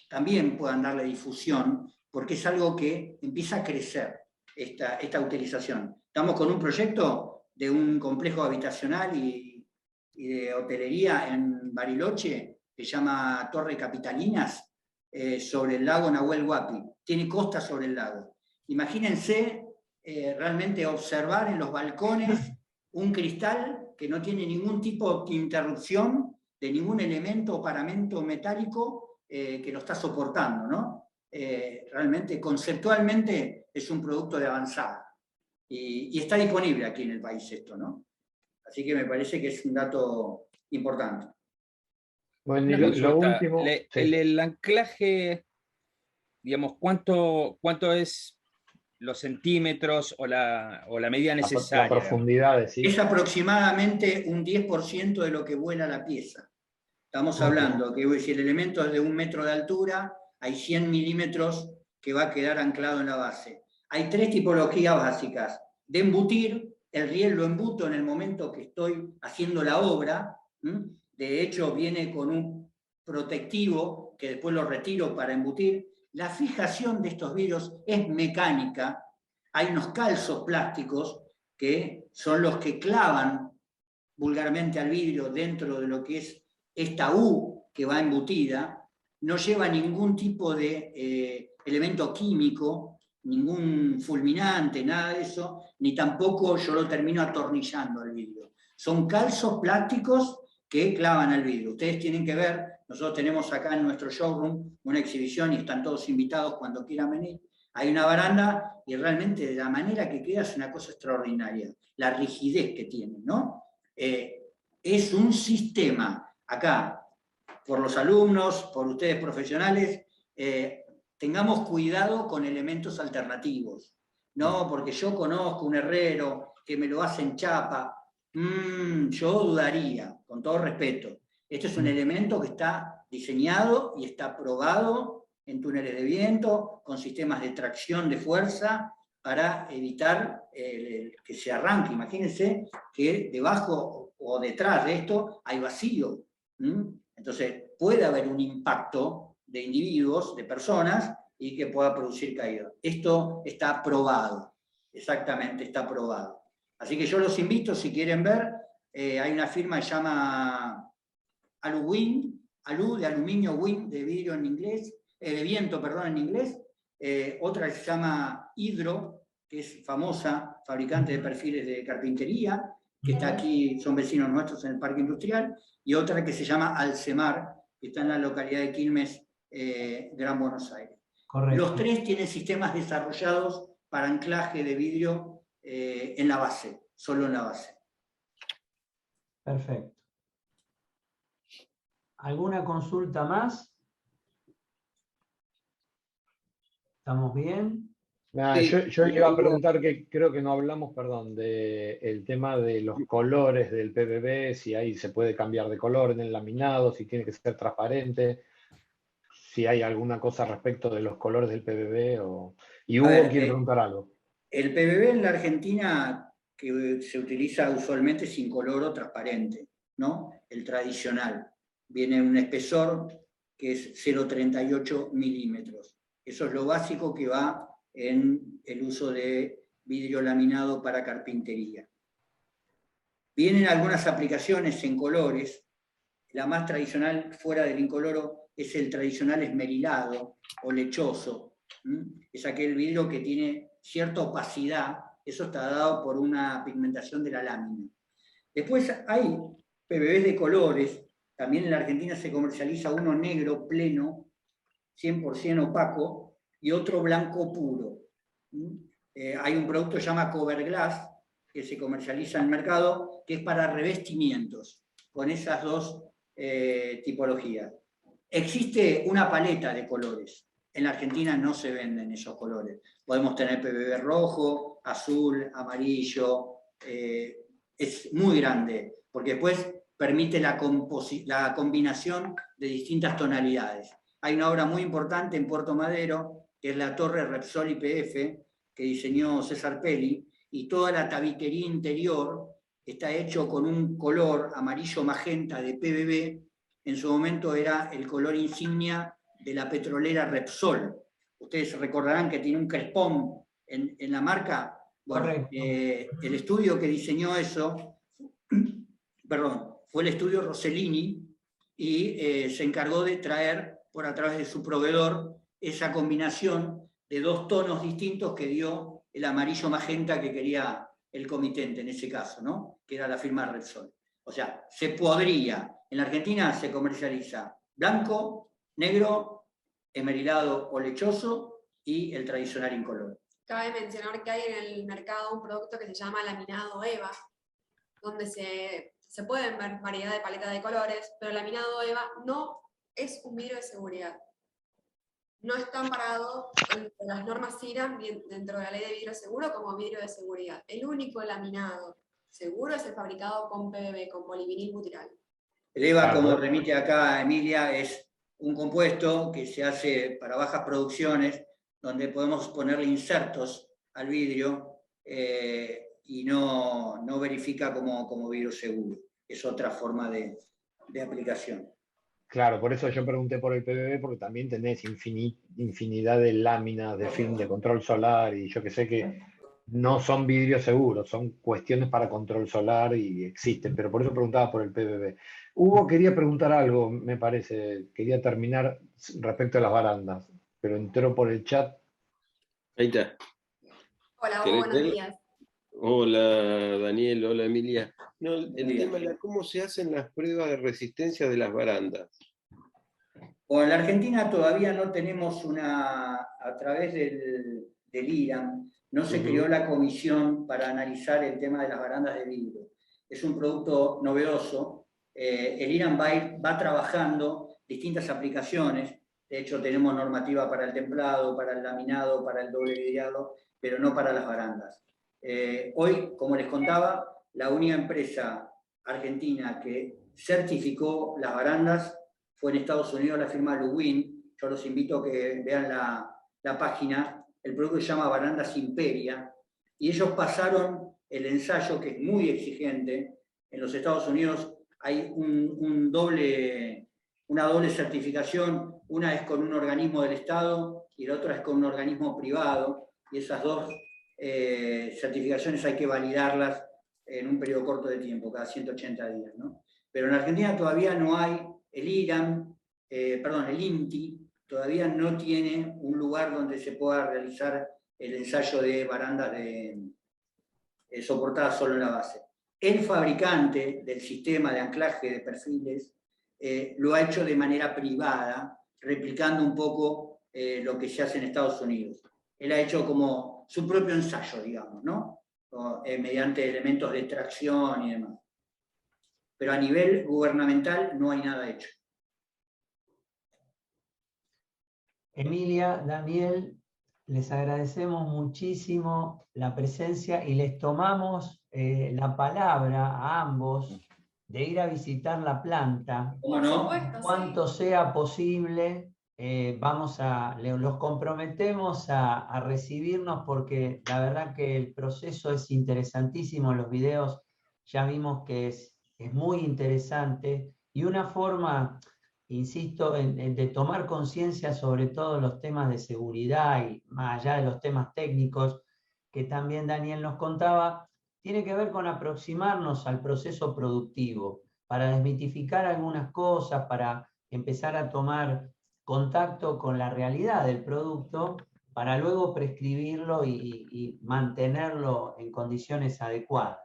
también puedan darle difusión, porque es algo que empieza a crecer, esta utilización. Estamos con un proyecto de un complejo habitacional y de hotelería en Bariloche, que se llama Torre Capitalinas, sobre el lago Nahuel Huapi. Tiene costa sobre el lago. Imagínense realmente observar en los balcones un cristal que no tiene ningún tipo de interrupción de ningún elemento o paramento metálico que lo está soportando, ¿no? Realmente, conceptualmente, es un producto de avanzada. Y está disponible aquí en el país esto, ¿no? Así que me parece que es un dato importante. Bueno, y lo último... El anclaje, digamos, ¿cuánto es los centímetros o la medida La necesaria. profundidad, decís. Es aproximadamente un 10% de lo que vuela la pieza. Estamos hablando que si el elemento es de 1 metro de altura, hay 100 milímetros que va a quedar anclado en la base. Hay 3 tipologías básicas. De embutir, el riel lo embuto en el momento que estoy haciendo la obra. De hecho, viene con un protectivo que después lo retiro para embutir. La fijación de estos vidrios es mecánica. Hay unos calzos plásticos que son los que clavan vulgarmente al vidrio dentro de lo que es esta U que va embutida. No lleva ningún tipo de elemento químico, ningún fulminante, nada de eso, ni tampoco yo lo termino atornillando al vidrio. Son calzos plásticos que clavan al vidrio. Ustedes tienen que ver, nosotros tenemos acá en nuestro showroom una exhibición y están todos invitados cuando quieran venir. Hay una baranda y realmente de la manera que queda es una cosa extraordinaria, la rigidez que tiene, ¿no? Es un sistema, acá, por los alumnos, por ustedes profesionales, tengamos cuidado con elementos alternativos, ¿no? Porque yo conozco un herrero que me lo hace en chapa, yo dudaría, con todo respeto. Este es un elemento que está diseñado y está probado en túneles de viento, con sistemas de tracción de fuerza, para evitar que se arranque. Imagínense que debajo o detrás de esto hay vacío. Entonces puede haber un impacto de individuos, de personas, y que pueda producir caída. Esto está probado, exactamente está probado. Así que yo los invito, si quieren ver, hay una firma que se llama Aluwind, Alu de aluminio, Wind de vidrio en inglés, de viento, perdón, en inglés. Otra que se llama Hydro, que es famosa, fabricante de perfiles de carpintería, que está aquí, son vecinos nuestros en el Parque Industrial, y otra que se llama Alcemar, que está en la localidad de Quilmes, Gran Buenos Aires. Correcto. Los 3 tienen sistemas desarrollados para anclaje de vidrio en la base, solo en la base. Perfecto. ¿Alguna consulta más? ¿Estamos bien? Nah, Sí. yo iba a preguntar, que creo que no hablamos, perdón, del tema de los colores del PVB, si ahí se puede cambiar de color en el laminado, si tiene que ser transparente, si hay alguna cosa respecto de los colores del PVB. Y Hugo quiere preguntar algo. El PVB en la Argentina, que se utiliza usualmente es incoloro transparente, ¿no? El tradicional. Viene un espesor que es 0,38 milímetros. Eso es lo básico que va en el uso de vidrio laminado para carpintería. Vienen algunas aplicaciones en colores. La más tradicional fuera del incoloro es el tradicional esmerilado o lechoso. Es aquel vidrio que tiene cierta opacidad. Eso está dado por una pigmentación de la lámina. Después hay PVBs de colores. También en la Argentina se comercializa uno negro pleno, 100% opaco, y otro blanco puro. Hay un producto que se llama Coverglass, que se comercializa en el mercado, que es para revestimientos, con esas 2 tipologías. Existe una paleta de colores. En la Argentina no se venden esos colores. Podemos tener PVB rojo, azul, amarillo. Es muy grande, porque después permite la combinación de distintas tonalidades. Hay una obra muy importante en Puerto Madero, que es la torre Repsol YPF, que diseñó César Pelli, y toda la tabiquería interior está hecho con un color amarillo magenta de PVB. En su momento era el color insignia de la petrolera Repsol. Ustedes recordarán que tiene un crespón en la marca. Bueno, el estudio que diseñó eso, perdón, fue el estudio Rossellini, y se encargó de traer a través de su proveedor esa combinación de 2 tonos distintos que dio el amarillo magenta que quería el comitente en ese caso, ¿no? Que era la firma Repsol. O sea, se podría. En la Argentina se comercializa blanco, negro, esmerilado o lechoso y el tradicional incoloro. Cabe mencionar que hay en el mercado un producto que se llama laminado EVA, donde se pueden ver variedad de paletas de colores, pero el laminado EVA no es un vidrio de seguridad. no está amparado en las normas CIRAM dentro de la ley de vidrio seguro como vidrio de seguridad. El único laminado seguro es el fabricado con PVB, con polivinil butirol. El EVA, como remite acá Emilia, es un compuesto que se hace para bajas producciones, donde podemos ponerle insertos al vidrio y no verifica como vidrio seguro. Es otra forma de aplicación. Claro, por eso yo pregunté por el PVB, porque también tenés infinidad de láminas de film de control solar y yo que sé que no son vidrios seguros, son cuestiones para control solar y existen, pero por eso preguntaba por el PVB. Hugo quería preguntar algo, me parece, quería terminar respecto a las barandas, pero entró por el chat. Ahí está. Hola, buenos días. Hola Daniel, hola Emilia. No, el tema era cómo se hacen las pruebas de resistencia de las barandas. Bueno, en la Argentina todavía no tenemos a través del IRAM, no se creó la comisión para analizar el tema de las barandas de vidrio. Es un producto novedoso. El IRAM va trabajando distintas aplicaciones. De hecho, tenemos normativa para el templado, para el laminado, para el doble vidriado, pero no para las barandas. Hoy, como les contaba, la única empresa argentina que certificó las barandas fue en Estados Unidos la firma Luwin. Yo los invito a que vean la página. El producto se llama Barandas Imperia, y ellos pasaron el ensayo, que es muy exigente. En los Estados Unidos hay una doble certificación. Una es con un organismo del Estado y la otra es con un organismo privado, y esas dos certificaciones hay que validarlas en un periodo corto de tiempo, cada 180 días, ¿no? Pero en Argentina todavía no hay, el IRAM, el INTI, todavía no tiene un lugar donde se pueda realizar el ensayo de barandas soportadas solo en la base. El fabricante del sistema de anclaje de perfiles lo ha hecho de manera privada, replicando un poco lo que se hace en Estados Unidos. Él ha hecho como su propio ensayo, digamos, ¿no? Mediante elementos de extracción y demás. Pero a nivel gubernamental no hay nada hecho. Emilia, Daniel, les agradecemos muchísimo la presencia y les tomamos la palabra a ambos de ir a visitar la planta. ¿Cómo no? Por supuesto, Cuanto sea posible, los comprometemos a recibirnos, porque la verdad que el proceso es interesantísimo. Los videos ya vimos que es muy interesante y una forma, insisto, de tomar conciencia sobre todo los temas de seguridad y más allá de los temas técnicos que también Daniel nos contaba, tiene que ver con aproximarnos al proceso productivo, para desmitificar algunas cosas, para empezar a tomar contacto con la realidad del producto, para luego prescribirlo y mantenerlo en condiciones adecuadas.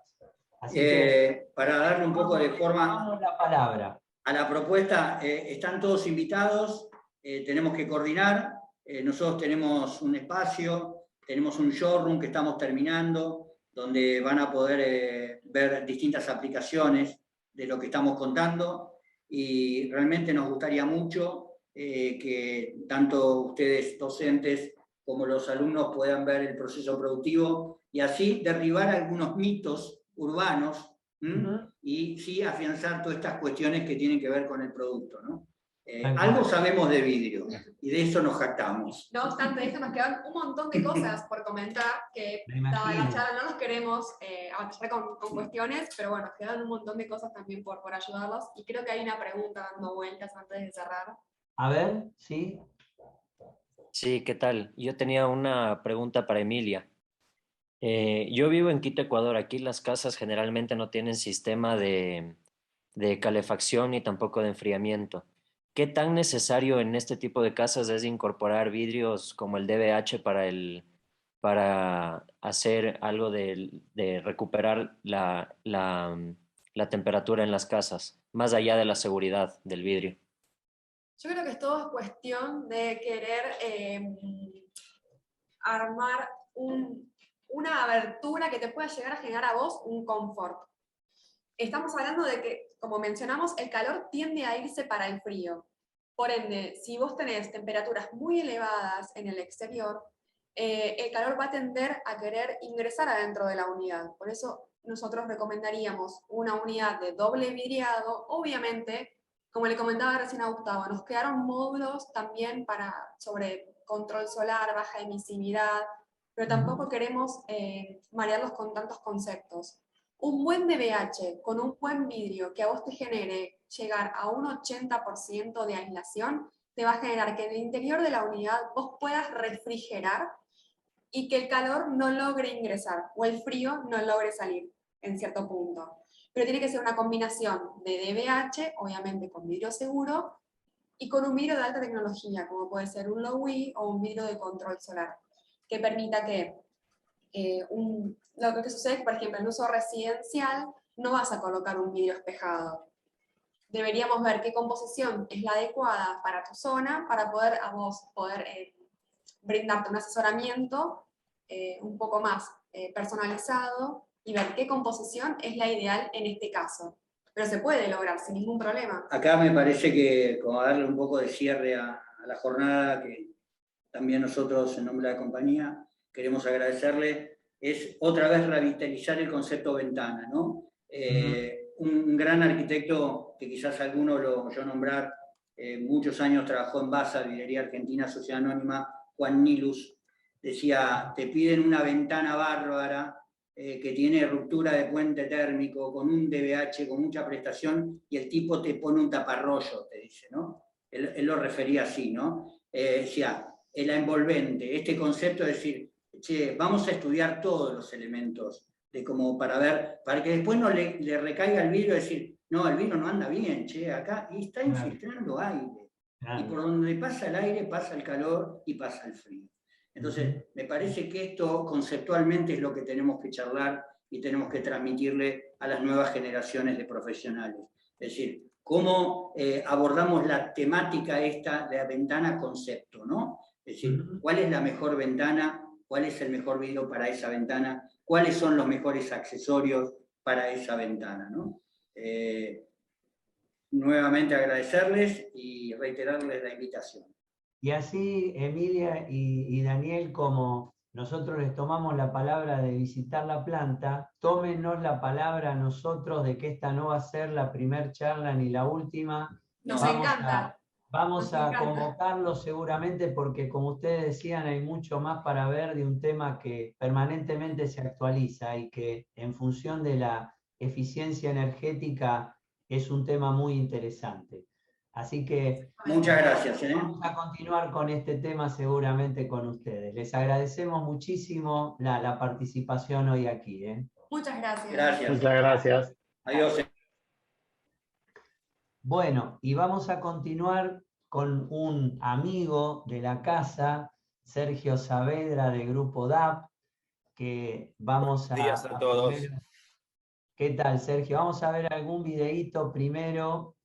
Así que, para darle un poco de forma la palabra a la propuesta, están todos invitados, tenemos que coordinar. Nosotros tenemos un espacio, tenemos un showroom que estamos terminando, donde van a poder ver distintas aplicaciones de lo que estamos contando, y realmente nos gustaría mucho que tanto ustedes docentes como los alumnos puedan ver el proceso productivo y así derribar algunos mitos urbanos y sí afianzar todas estas cuestiones que tienen que ver con el producto, ¿no? Algo sabemos de vidrio y de eso nos jactamos. No obstante esto, nos quedan un montón de cosas por comentar, que dada la charla no nos queremos avanzar con cuestiones, pero bueno, nos quedan un montón de cosas también por ayudarlos, y creo que hay una pregunta dando vueltas antes de cerrar. A ver, ¿sí? Sí, ¿qué tal? Yo tenía una pregunta para Emilia. Yo vivo en Quito, Ecuador. Aquí las casas generalmente no tienen sistema de calefacción ni tampoco de enfriamiento. ¿Qué tan necesario en este tipo de casas es incorporar vidrios como el DBH para hacer algo de recuperar la temperatura en las casas, más allá de la seguridad del vidrio? Yo creo que es todo cuestión de querer armar una abertura que te pueda llegar a generar a vos un confort. Estamos hablando de que, como mencionamos, el calor tiende a irse para el frío. Por ende, si vos tenés temperaturas muy elevadas en el exterior, el calor va a tender a querer ingresar adentro de la unidad. Por eso nosotros recomendaríamos una unidad de doble vidriado. Obviamente, como le comentaba recién a Gustavo, nos quedaron módulos también sobre control solar, baja emisividad, pero tampoco queremos marearlos con tantos conceptos. Un buen DBH con un buen vidrio que a vos te genere llegar a un 80% de aislación, te va a generar que en el interior de la unidad vos puedas refrigerar y que el calor no logre ingresar o el frío no logre salir en cierto punto. Pero tiene que ser una combinación de DBH, obviamente con vidrio seguro, y con un vidrio de alta tecnología, como puede ser un Low-E o un vidrio de control solar, que permita que lo que sucede es que, por ejemplo, en uso residencial no vas a colocar un vidrio espejado. Deberíamos ver qué composición es la adecuada para tu zona para poder brindarte un asesoramiento un poco más personalizado y ver qué composición es la ideal en este caso. Pero se puede lograr sin ningún problema. Acá me parece que, como darle un poco de cierre a la jornada, que también nosotros, en nombre de la compañía, queremos agradecerle, es otra vez revitalizar el concepto ventana, ¿no? Un gran arquitecto, que quizás alguno lo oyó nombrar, muchos años trabajó en BASA, Vidrería Argentina, Sociedad Anónima, Juan Nilus, decía, te piden una ventana bárbara, que tiene ruptura de puente térmico, con un DBH, con mucha prestación, y el tipo te pone un taparrollo, te dice, ¿no? Él lo refería así, ¿no? Decía, la envolvente, este concepto de decir, che, vamos a estudiar todos los elementos, como para ver, para que después no le recaiga el vidrio y decir, no, el vidrio no anda bien, che, acá, y está infiltrando aire. Y por donde pasa el aire, pasa el calor y pasa el frío. Entonces, me parece que esto conceptualmente es lo que tenemos que charlar y tenemos que transmitirle a las nuevas generaciones de profesionales. Es decir, cómo abordamos la temática esta de la ventana concepto, ¿no? Es decir, ¿cuál es la mejor ventana? ¿Cuál es el mejor vidrio para esa ventana? ¿Cuáles son los mejores accesorios para esa ventana, ¿no? Nuevamente agradecerles y reiterarles la invitación. Y así, Emilia y Daniel, como nosotros les tomamos la palabra de visitar la planta, tómenos la palabra a nosotros de que esta no va a ser la primer charla ni la última. Nos encanta. Vamos a convocarlos seguramente porque, como ustedes decían, hay mucho más para ver de un tema que permanentemente se actualiza y que en función de la eficiencia energética es un tema muy interesante. Así que muchas gracias. Vamos a continuar con este tema seguramente con ustedes. Les agradecemos muchísimo la participación hoy aquí. Muchas gracias. Gracias. Muchas gracias. Adiós. Bueno, y vamos a continuar con un amigo de la casa, Sergio Saavedra, de Grupo DAP, que vamos a... Buenos días a todos. ¿Qué tal, Sergio? Vamos a ver algún videíto primero